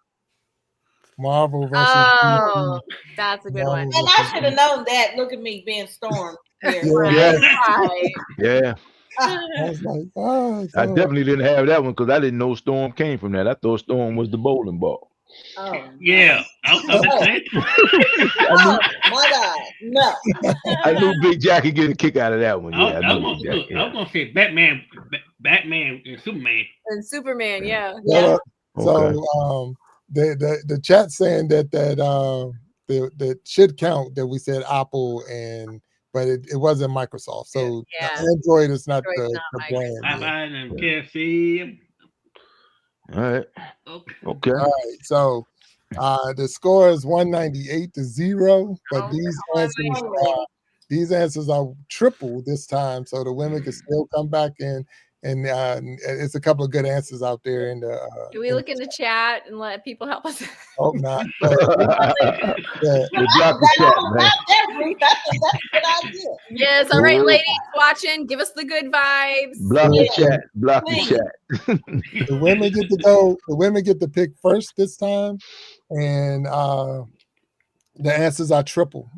Marvel versus Oh, DC. that's a good one. And I should have known that. Look at me being stormed here. Yeah. Right. Yeah. I was like, oh, I definitely didn't have that one because I didn't know Storm came from that. I thought Storm was the bowling ball. Oh, Yeah. I'm saying. oh my God. No. I knew Big Jack could get a kick out of that one. I Yeah, was gonna say Batman and Superman. And Superman, yeah. So the chat saying that should count that we said Apple but it wasn't Microsoft. So Yeah. Android is not Android's the not brand. Bye Yeah. bye and KFC. All right. Okay. All right. So the score is 198-0, but Oh, these answers are triple this time, so the women can still come back and it's a couple of good answers out there. Do we look in the chat and let people help us? Hope not. Block the chat, man. That's a good idea. Yes. All right, ladies watching, give us the good vibes. Block the chat. Block the Please. chat. The women get to go. The women get to pick first this time, and the answers are triple.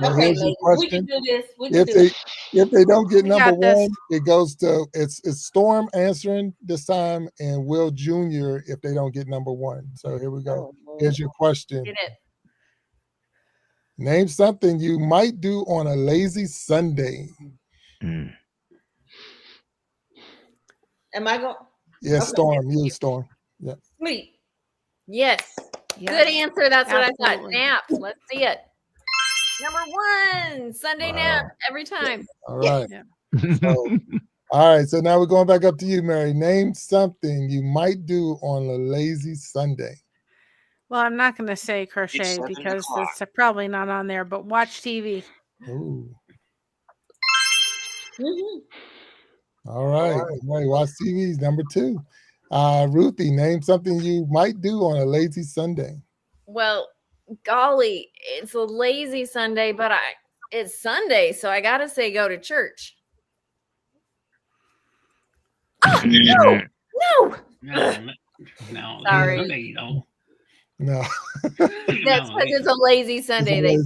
Now, Okay, here's your ladies, we question. can do this. We can do this. If they don't get We number got this. one, it goes to it's Storm answering this time, and Will Jr. if they don't get number one. So here we go. Oh, Lord. Here's your question. Get it. Name something you might do on a lazy Sunday. Mm. Am I going Yeah, Okay. Storm. Yeah. sleep? Yes. Yes. Good answer. That's what I thought. Absolutely. Naps. Let's see it. Number 1, Sunday nap every time. All right. Yeah. So, all right. So now we're going back up to you, Mary. Name something you might do on a lazy Sunday. Well, I'm not going to say crochet set the because clock. it's probably not on there, but watch TV. Ooh. Mhm. All right. Watch TV's number 2. Ruthie, name something you might do on a lazy Sunday. Well, golly, it's a lazy Sunday, but it's Sunday, so I gotta say go to church. Oh, no. No. Sorry. Sunday you don't. No. That's because it's a lazy Sunday. Hey,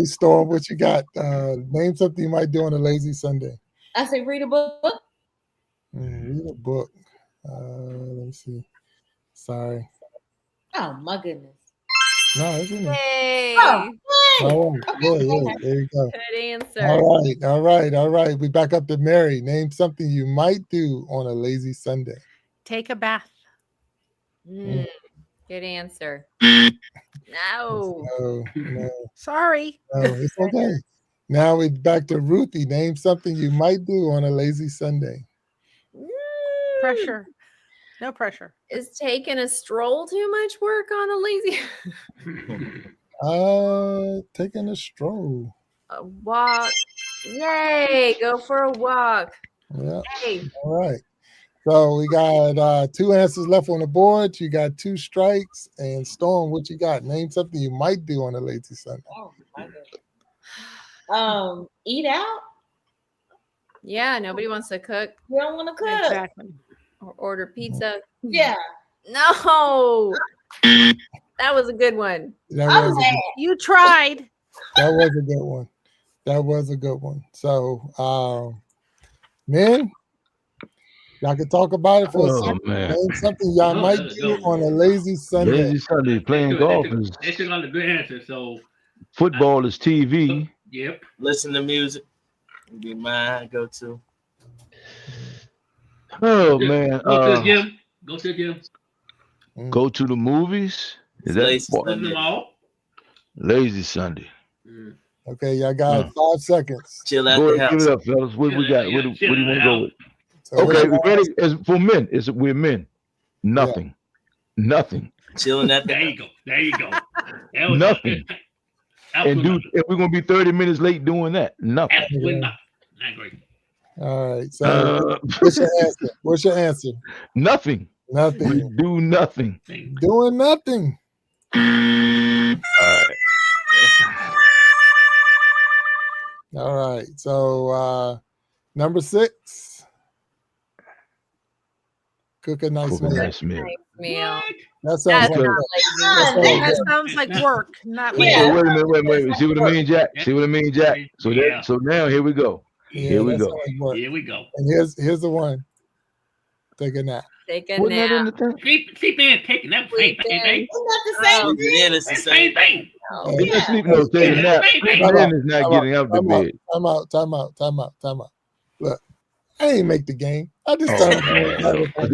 Storm, what you got? Name something you might do on a lazy Sunday. I say read a book. Read a book. Let me see. Sorry. Oh my goodness. No, isn't it? Hey. Oh, yeah, there you go. Good answer. All right. We back up to Mary. Name something you might do on a lazy Sunday. Take a bath. Good answer. No. Sorry. No, it's okay. Now we're back to Ruthie. Name something you might do on a lazy Sunday. Pressure. No pressure. Is taking a stroll too much work on a lazy? Taking a stroll. A walk. Yay! Go for a walk. Yeah. Hey. All right. So we got 2 answers left on the board. You got 2 strikes. And Storm, what you got? Name something you might do on a lazy Sunday. Oh my goodness. Eat out. Yeah, nobody wants to cook. You don't want to cook. Exactly. Or order pizza. Yeah. No. That was a good one. You tried. That was a good one. That was a good one. So, men, y'all can talk about it for a second. Name something y'all might do on a lazy Sunday. Lazy Sunday, playing golf is. That's another good answer. So football is TV. Yep. Listen to music. Be my go-to. Oh man. Go to the gym. Go to the gym. Go to the movies. Is that lazy Sunday? Okay, y'all got 5 seconds. Chill out the house. Give it up, fellas. What we got? What do you want to go with? Okay, ready? As for men, we're men. Nothing. Yeah. Nothing. Chilling at there you go. There you go. Nothing. And if we're gonna be 30 minutes late doing that, nothing. Absolutely not. I agree. All right. So what's your answer? What's your answer? Nothing. Nothing. We do nothing. Doing nothing. All right. So number 6. Cook a nice meal. That sounds like work, not wait a minute. See what I mean, Jack? See what I mean, Jack? So so now here we go. Yeah, here we go. Here we go. And here's the one. Take a nap. Take a nap. Sleep in, take a nap. Same thing. It's the same thing. Sleep no, take a nap. Man is not getting out the bed. Time out. Look, I ain't make the game. I just started.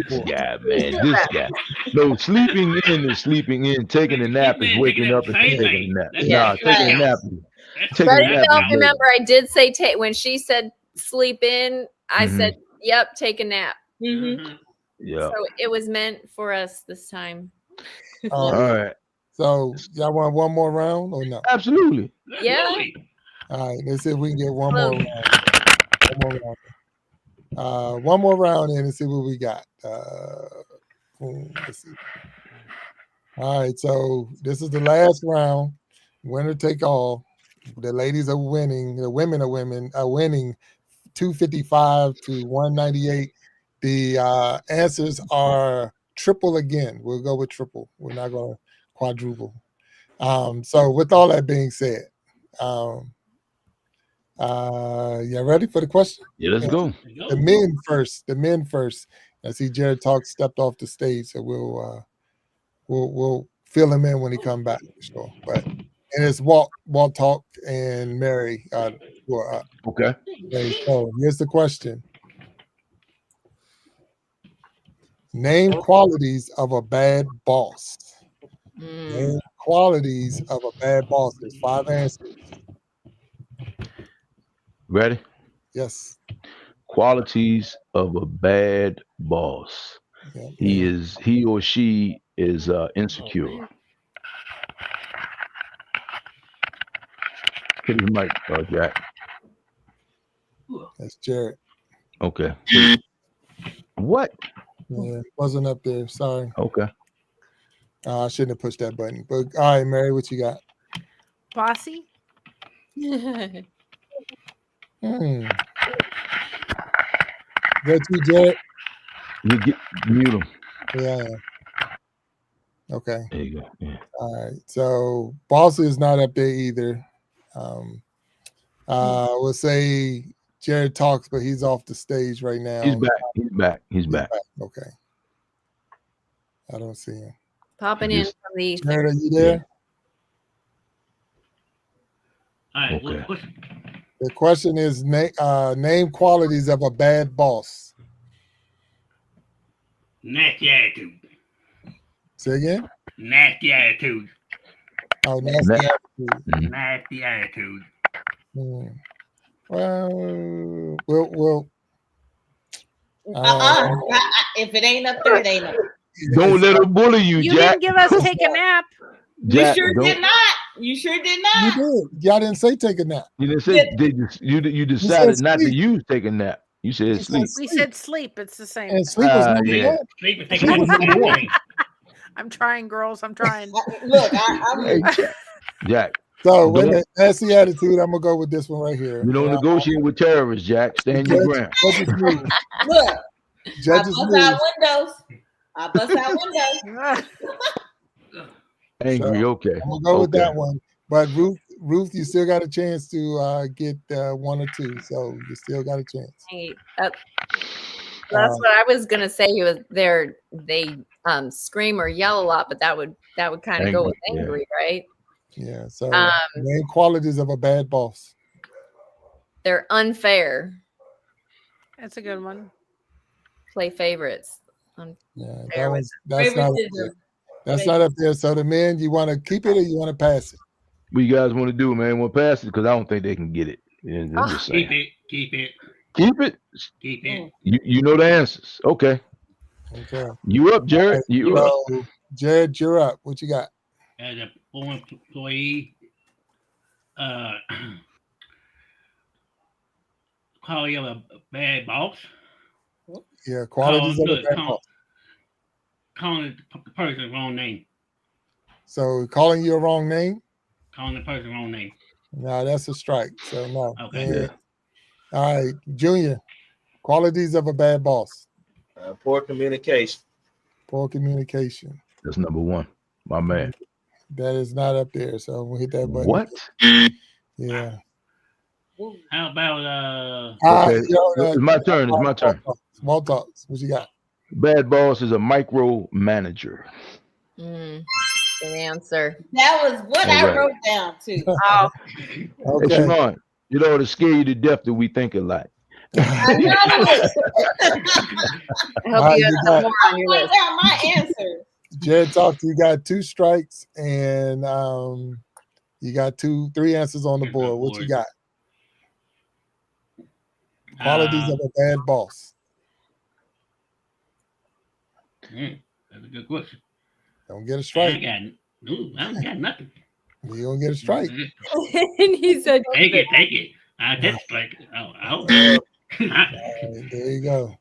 This guy, man. This guy. No, sleeping in is sleeping in. Taking a nap is waking up and taking a nap. Nah, taking a nap. But I don't remember. I did say when she said sleep in. I said, "Yep, take a nap." Yeah. So it was meant for us this time. All right. So y'all want one more round or no? Absolutely. Yeah. All right. Let's see if we can get one more round. One more round in and see what we got. Let's see. All right. So this is the last round. Winner take all. The ladies are winning. The women are winning 255 to 198. The answers are triple again. We'll go with triple. We're not going to quadruple. So with all that being said, you ready for the question? Yeah, let's go. The men first. The men first. I see Jared stepped off the stage, so we'll fill him in when he come back. Sure. But and it's Walt Talk and Mary who are up. Okay. So here's the question. Name qualities of a bad boss. Name qualities of a bad boss. There's 5 answers. Ready? Yes. Qualities of a bad boss. Yeah. He or she is insecure. Hit his mic, Jack. That's Jared. Okay. What? Yeah, wasn't up there. Sorry. Okay. I shouldn't have pushed that button. But all right, Mary, what you got? Bossy. That you, Jared? You get mute them. Yeah. Okay. There you go. Yeah. All right. So Bossy is not up there either. We'll say Jared talks, but he's off the stage right now. He's back. Okay. I don't see him. Popping in from the Jared, are you there? All right. Okay. The question is name qualities of a bad boss. Nasty attitude. Say again? Nasty attitude. Oh, nasty attitude. Nasty attitude. Well, if it ain't up there, it ain't up there. Don't let them bully you, You Jack. didn't give us take a nap. Jack, You sure did not. You sure did not. You did. Y'all didn't say take a nap. You didn't say you decided not to sleep. use take a nap. You said sleep. We said sleep. It's the same. And sleep was number yeah. one. Sleep is taking that. I'm trying, girls. I'm trying. Look, I'm Jack. So wait a minute. That's the attitude. I'm gonna go with this one right here. You don't negotiate with terrorists, Jack. Stand your ground. look. Judges I bust out windows. Angry, okay. I'm gonna go with that one. But Ruth, you still got a chance to get one or two. So you still got a chance. Hey, that's what I was gonna say. They scream or yell a lot, but that would kind of go with angry, right? Yeah. So main qualities of a bad boss. They're unfair. That's a good one. Play favorites. Yeah, that's not up there. That's not up there. So the men, you want to keep it or you want to pass it? What you guys want to do, man? Want to pass it? Because I don't think they can get it. Yeah, Keep it. Keep it. Keep it. Keep it. You know the answers. Okay. Okay. You up, Jared? Right, you up? Jared, you're up. What you got? As a former employee, call you a bad boss. Yeah, qualities of a bad boss. Calling the person the wrong name. So calling you a wrong name? Calling the person the wrong name. No, that's a strike. So no. Okay. All right, Junior. Qualities of a bad boss. Poor communication. Poor communication. That's number one. My man. That is not up there. So we'll hit that button. What? Yeah. How about okay. It's my turn. It's my turn. Small talks. What you got? Bad boss is a micro manager. Good answer. That was what I wrote down too. Oh. Okay. Hey, Siobhan, you know, to scare you to death that we think alike. I know it. I hope you got more on your list. Down my answer. Jared talked. You got 2 strikes and you got 3 answers on the board. What you got? Qualities of a bad boss. That's a good question. Don't get a strike. I don't got nothing. You don't get a strike. And he said, take it. That's like, there you go.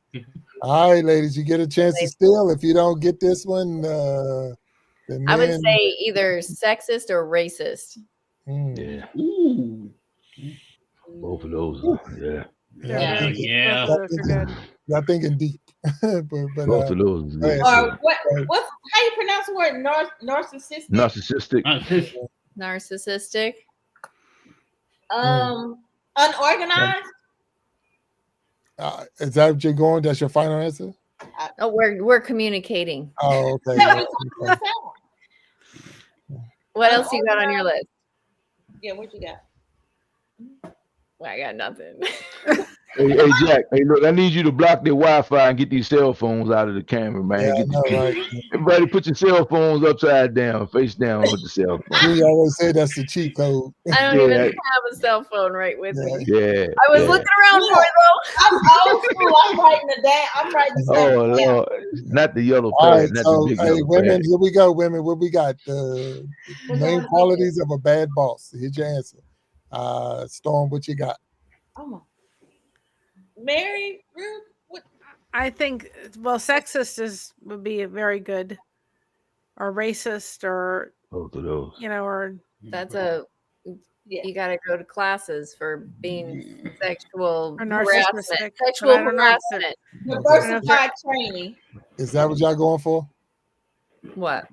All right, ladies, you get a chance to steal. If you don't get this one, I would say either sexist or racist. Yeah. Ooh. Both of those. Yeah. Yeah. Those are good. Y'all thinking deep. but both of those. Or how you pronounce the word narcissistic? Narcissistic. Unorganized. Is that what you're going? That's your final answer? Oh, we're communicating. Oh, okay. What else you got on your list? Yeah, what you got? Well, I got nothing. Hey, Jack. Hey, look, I need you to block their Wi-Fi and get these cell phones out of the camera, man. Right. Everybody put your cell phones upside down, face down with the cell phone. You always say that's the cheat code. I don't even have a cell phone right with me. Yeah. I was looking around for it though. I'm old school. I'm writing it down. I'm writing this down. Oh Lord, not the yellow All pad, right, not so the big hey, yellow women, pad. here we go, women. What we got? The main qualities of a bad boss. Here's your answer. Storm, what you got? Mary, Ruth, what? I think, well, sexist would be very good, or racist, or Both of those. or That's a Yeah. you got to go to classes for being sexual or harassment. narcissistic. Sexual But I don't know if harassment. Diversified training. Is that what y'all going for? What?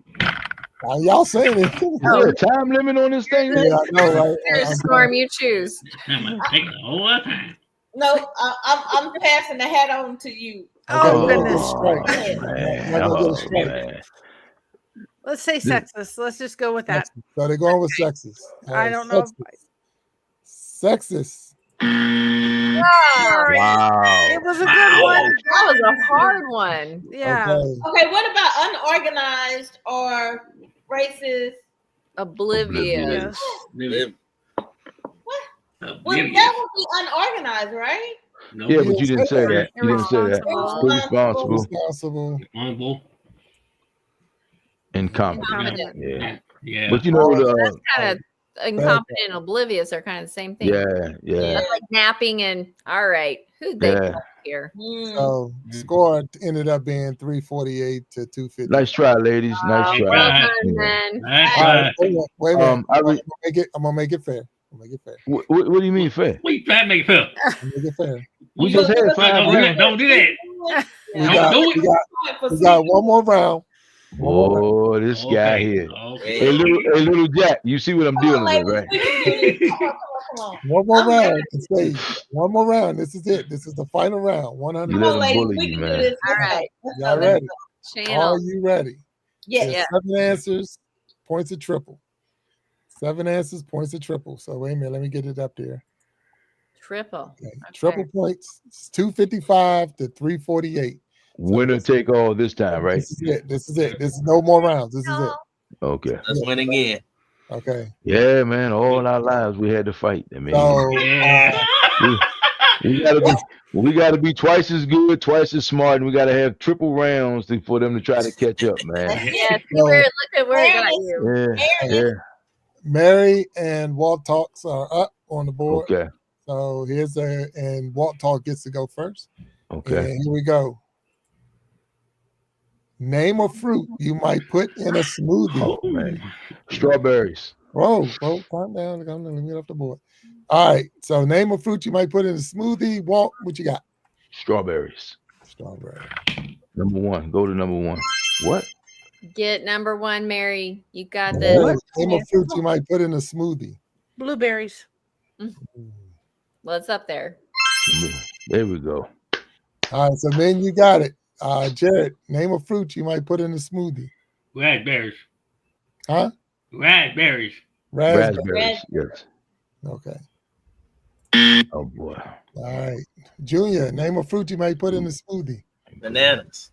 Y'all saying it? Is there a time limit on this thing? Yeah, I know, right? Here's Storm, you choose. Take a whole lot of time. No, I'm passing the hat on to you. Oh, Okay, goodness. Man. Y'all gonna get a Oh, strike. man. Let's say sexist. Let's just go with that. So they're going with sexist. All I right, don't know. Sexist. Sorry. Wow. It was a good one. That was a hard one. Yeah. Okay. Okay, what about unorganized or racist? Oblivious. Yes. Well, that would be unorganized, right? No. Yeah, but you didn't say that. You didn't say that. Irresponsible. Irresponsible. Responsible. Incompetent. Incompetent. Yeah. Yeah. But you know, That's kind of incompetent and oblivious are kind of the same thing. yeah. That's like napping and all right. Who'd they put here? So score ended up being 348 to 250. Nice try, ladies. Nice try. Well done, man. All right, wait a minute. I'm gonna make it fair. What do you mean fair? What you trying to make it fair? Make it fair. We just had 5 rounds. Don't do that. We got one more round. Oh, this guy here. Okay. Hey, little Jack, you see what I'm dealing with, right? Come on. One more round. One more round. This is it. This is the final round. 100. You let him bully you, man. All right. Y'all ready? Channel. Are you ready? Yes. Yeah. 7 answers, points of triple. 7 answers, points of triple. So wait a minute. Let me get it up there. Triple. Okay. Triple points. It's 255 to 348. Winner take all this time, right? This is it. This is no more rounds. This is it. Okay. Let's win again. Okay. Yeah, man. All our lives we had to fight. I mean, So we gotta be twice as good, twice as smart, and we gotta have triple rounds for them to try to catch up, man. Yeah, look at where it got you. Yeah. Mary and Walt Talks are up on the board. Okay. So and Walt Talk gets to go first. Okay. And here we go. Name a fruit you might put in a smoothie. Oh man, strawberries. Whoa, calm down. Let me get off the board. All right. So name a fruit you might put in a smoothie. Walt, what you got? Strawberries. Strawberry. Number 1. Go to number 1. What? Get number 1, Mary. You got this. Name a fruit you might put in a smoothie. Blueberries. Well, it's up there. There we go. All right. So then you got it. Jared, name a fruit you might put in a smoothie. Raspberries. Huh? Raspberries. Raspberries. Yes. Okay. Oh boy. All right. Junior, name a fruit you might put in a smoothie. Bananas.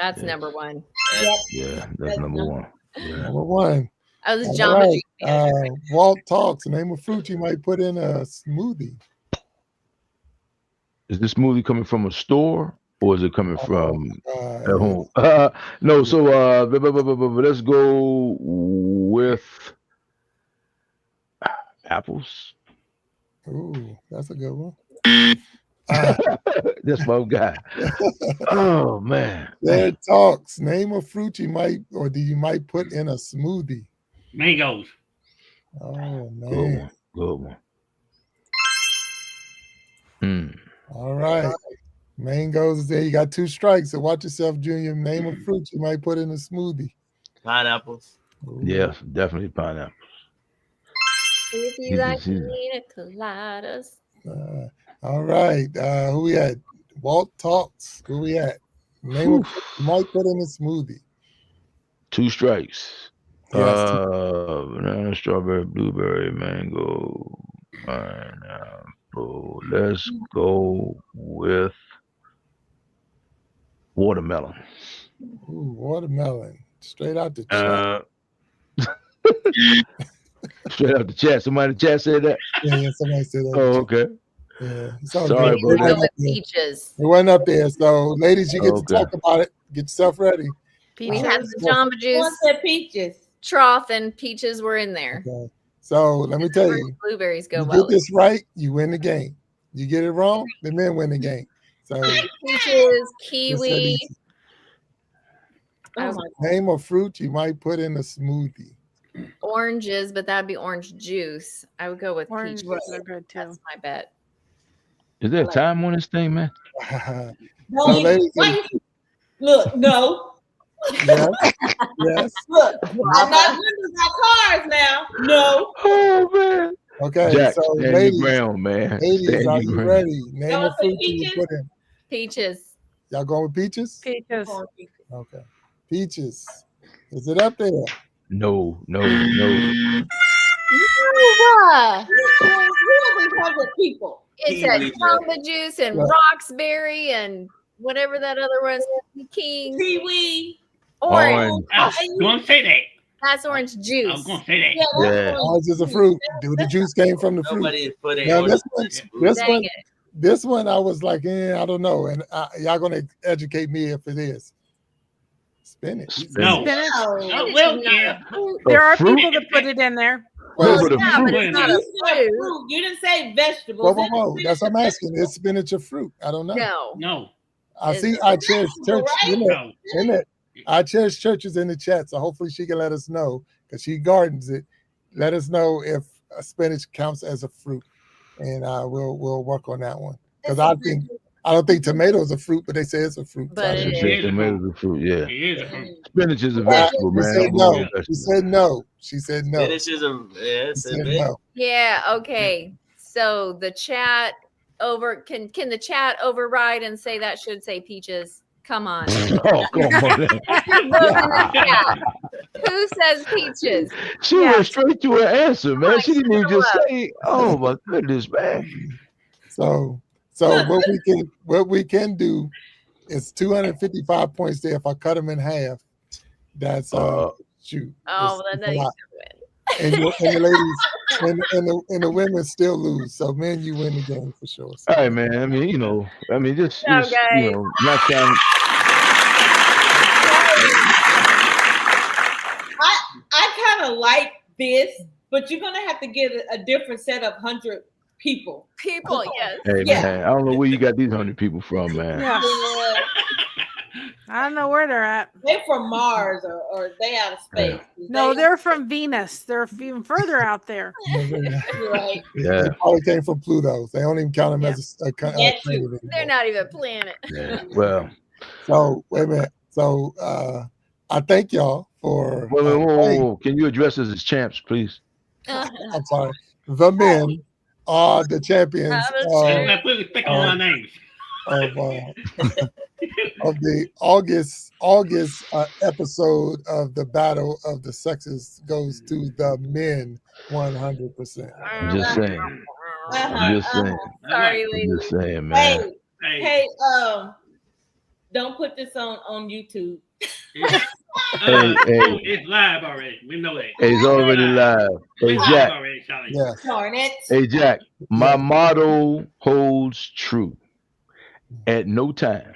That's number 1. Yeah, that's number 1. Yeah. Number 1. Oh, this is All John. right. Walt Talks. Name a fruit you might put in a smoothie. Is this smoothie coming from a store or is it coming from at home? No. So let's go with apples. Ooh, that's a good one. That's my guy. Oh man. Jared Talks. Name a fruit you might put in a smoothie. Mangoes. Oh man. Good one. All right. Mangoes is there. You got 2 strikes. So watch yourself, Junior. Name a fruit you might put in a smoothie. Pineapples. Ooh. Yes, definitely pineapple. If you like pina coladas. All right. Who we at? Walt Talks. Who we at? Name a fruit you might put in a smoothie. 2 strikes. Yes. Banana, strawberry, blueberry, mango, pineapple. Let's go with watermelon. Ooh, watermelon. Straight out the chat. Straight out the chat. Somebody in the chat said that? Yeah, somebody said that. Oh, okay. Yeah. Sorry, We're going with peaches. It went up there. So, ladies, you get to talk about it. Get yourself ready. We had the Jamba Juice. One said peaches. Trough and peaches were in there. Okay. So let me tell you, Blueberries go you well. get this right, you win the game. You get it wrong, the men win the game. So Peaches, kiwi. Name a fruit you might put in a smoothie. Oranges, but that'd be orange juice. I would go with Oranges peaches. are good too. That's my bet. Is there a time on this thing, man? So, ladies and look, no. yes, yes. Look, I'm not windows our cars now. No. Oh man. Okay, Jack, so stand ladies, your ground, man. ladies, Stand are your you ground. ready? Name Y'all a fruit say you would put in. Peaches. Y'all going with peaches? Peaches. Okay. Peaches. Is it up there? No. People. It's a Jamba Juice and Roxberry and whatever that other one is. King. Kiwi. Orange. Don't say that. That's orange juice. I'm going to say that. Yeah. Orange is a fruit. Dude, the juice came from the fruit. Nobody put in Now, orange. this one, I was like, I don't know. And y'all going to educate me if it is. Spinach. No. Spinach? No, well, yeah. There are fruit? people that put it in there. Well, Well, but a yeah, but fruit. it's not a fruit. You didn't say vegetables. Whoa. That's what I'm asking. Is spinach a fruit? I don't know. No. I see our church. No. Isn't it? Our church is in the chat, so hopefully she can let us know because she gardens it. Let us know if spinach counts as a fruit, and we'll work on that one because I don't think tomatoes are fruit, but they say it's a fruit. But She said tomatoes are fruit. Yeah. It is a fruit. Spinach is a vegetable, She man. said no. She said no. She said no. Spinach is She said no. Yeah, okay. So the chat can the chat override and say that should say peaches? Come on. Oh, come on. Vote in the chat. Who says peaches? She went straight to her answer, man. She didn't even just say, "Oh my goodness, man." So what we can do is 255 points there. If I cut them in half, that's shoot. Oh, then you win. And the ladies and the women still lose. So men, you win the game for sure. So, all right, man. I mean, just not trying. I kind of like this, but you're gonna have to get a different set of 100 people. Yes. Hey, man, I don't know where you got these 100 people from, man. Yeah. I don't know where they're at. They're from Mars or they out of space. No, they're from Venus. They're even further out there. Right. Yeah. They probably came from Pluto. They don't even count them as a planet anymore. They're not even a planet. Yeah. Well. So wait a minute. So I thank y'all for. Whoa. Can you address us as champs, please? I'm sorry. The men are the champions of the August episode of the Battle of the Sexes goes to the men 100%. I'm just saying. Sorry, ladies. I'm just saying, man. Hey, don't put this on YouTube. It's live already. We know that. It's already live. Hey, Jack. Yes. Darn it. Hey, Jack. My motto holds true. At no time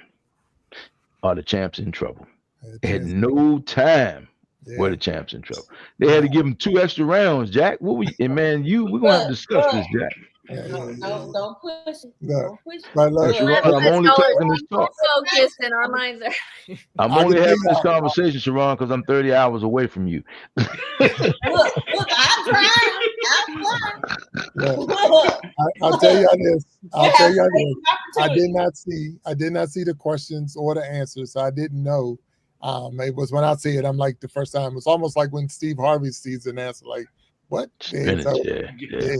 are the champs in trouble. At no time were the champs in trouble. They had to give them 2 extra rounds, Jack. We're gonna have to discuss this, Jack. Don't push it. Look, I'm only talking this talk. Focused and our minds are. I'm only having this conversation, Sharon, because I'm 30 hours away from you. Look, I'm trying. I'll tell you this. I did not see the questions or the answers, so I didn't know. It was when I see it, I'm like the first time. It's almost like when Steve Harvey sees an answer, like, what? Spinach,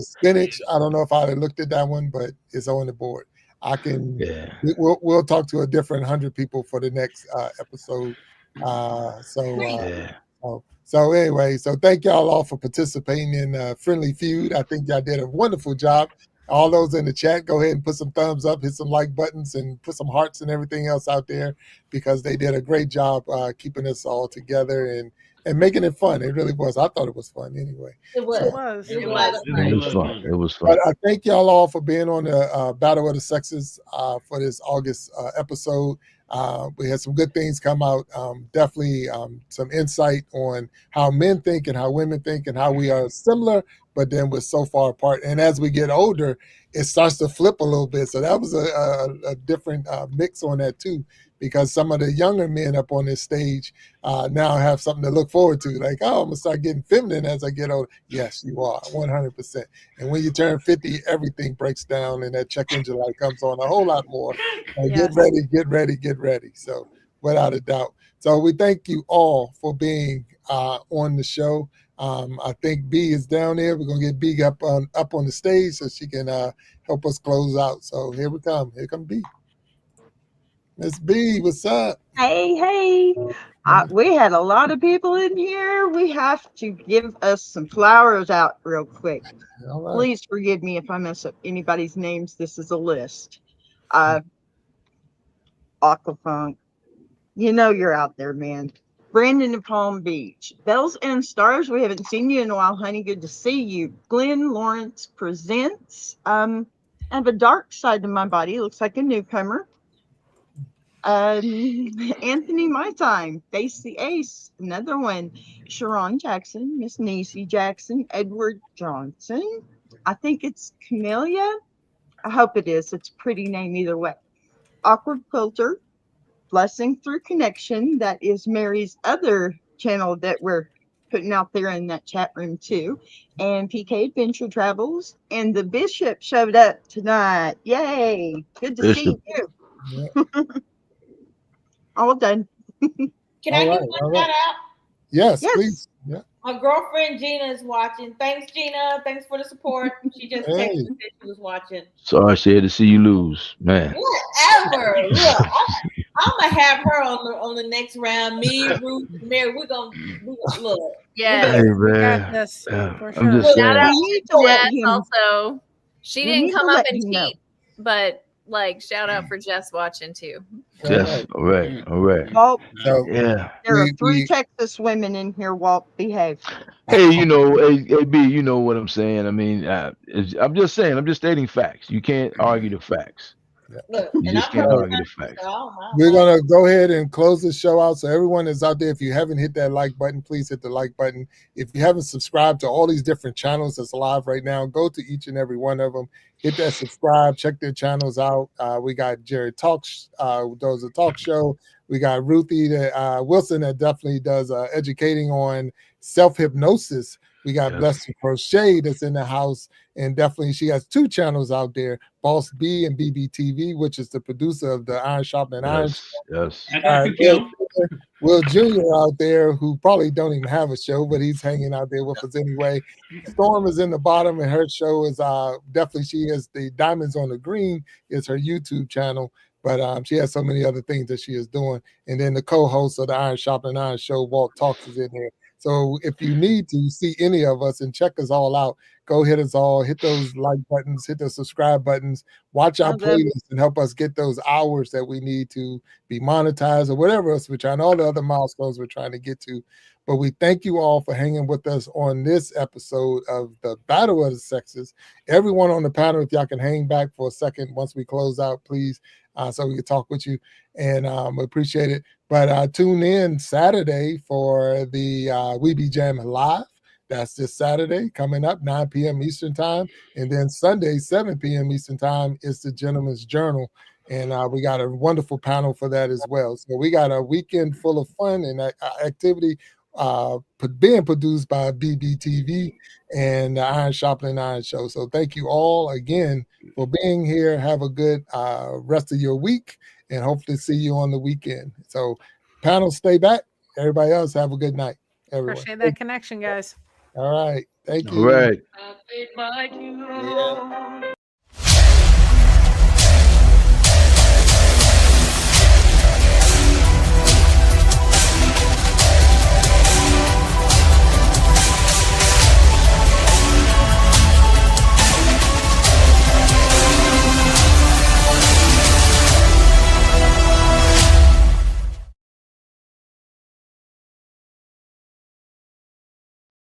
spinach. I don't know if I looked at that one, but it's on the board. I can. Yeah. We'll talk to a different 100 people for the next episode. So anyway, so thank y'all all for participating in Friendly Feud. I think y'all did a wonderful job. All those in the chat, go ahead and put some thumbs up, hit some like buttons, and put some hearts and everything else out there because they did a great job keeping us all together and making it fun. It really was. I thought it was fun anyway. It was. It was fun. It was fun. But I thank y'all all for being on the Battle of the Sexes for this August episode. We had some good things come out. Definitely some insight on how men think and how women think and how we are similar but then we're so far apart. And as we get older, it starts to flip a little bit. So that was a different mix on that too, because some of the younger men up on this stage now have something to look forward to. Like, oh, I'm gonna start getting feminine as I get older. Yes, you are 100%. And when you turn 50, everything breaks down, and that check engine light comes on a whole lot more. Get ready, get ready, get ready. So without a doubt. So we thank you all for being on the show. I think B is down there. We're gonna get B up on the stage so she can help us close out. So here we come. Here come B. Miss B, what's up? Hey. We had a lot of people in here. We have to give us some flowers out real quick. All right. Please forgive me if I mess up anybody's names. This is a list. Aquafunk. You know you're out there, man. Brandon in Palm Beach. Bells and Stars. We haven't seen you in a while, honey. Good to see you. Glenn Lawrence Presents. I have a dark side to my body. Looks like a newcomer. Anthony My Time, Face the Ace, another one. Sharon Jackson, Miss Niecy Jackson, Edward Johnson. I think it's Camellia. I hope it is. It's a pretty name either way. Awkward Quilter, Blessing Through Connection. That is Mary's other channel that we're putting out there in that chat room too. And PK Adventure Travels. And the Bishop showed up tonight. Yay. Good to see you. Yeah. All done. Can I give one shout out? Yes, please. Yeah. My girlfriend Gina is watching. Thanks, Gina. Thanks for the support. She just texted that she was watching. Sorry, sad to see you lose, man. Whatever. Look, I'm gonna have her on the next round. Me, Ruth, Mary. We're gonna look. Yeah. Hey, man. I'm just Shout out saying. to Jess also. She didn't come up and cheat, but like shout out for Jess watching too. Yes, all right. Walt, yeah. There are three Texas women in here, Walt. Behave. Hey, hey, B, you know what I'm saying. I mean, I'm just saying, I'm just stating facts. You can't argue the facts. Look, you just can't argue the facts. We're gonna go ahead and close the show out. So everyone is out there, if you haven't hit that like button, please hit the like button. If you haven't subscribed to all these different channels that's live right now, go to each and every one of them. Hit that subscribe, check their channels out. We got Jared Talks, does a talk show. We got Ruthie Wilson that definitely does educating on self-hypnosis. We got Blessed to Crochet that's in the house, and definitely she has two channels out there, Boss B and BBTV, which is the producer of the Iron Sharpening Iron. Yes. Will Jr. out there, who probably don't even have a show, but he's hanging out there with us anyway. Storm is in the bottom, and her show is definitely, she is the Diamonds on the Green is her YouTube channel. But she has so many other things that she is doing. And then the co-host of the Iron Sharpening Iron show, Walt Talks, is in there. So if you need to see any of us and check us all out, go hit us all, hit those like buttons, hit the subscribe buttons, watch our playlists and help us get those hours that we need to be monetized or whatever else we're trying, all the other milestones we're trying to get to. But we thank you all for hanging with us on this episode of the Battle of the Sexes. Everyone on the panel, if y'all can hang back for a second once we close out, please, so we can talk with you, and we appreciate it. But tune in Saturday for the We Be Jamming Live. That's this Saturday coming up, 9 p.m. Eastern Time. And then Sunday, 7 p.m. Eastern Time is the Gentleman's Journal. And we got a wonderful panel for that as well. So we got a weekend full of fun and activity being produced by BBTV and the Iron Sharpening Iron Show. So thank you all again for being here. Have a good rest of your week, and hopefully see you on the weekend. So panel, stay back. Everybody else, have a good night. Everyone. Crochet that connection, guys. All right. Thank you. All right. Yeah.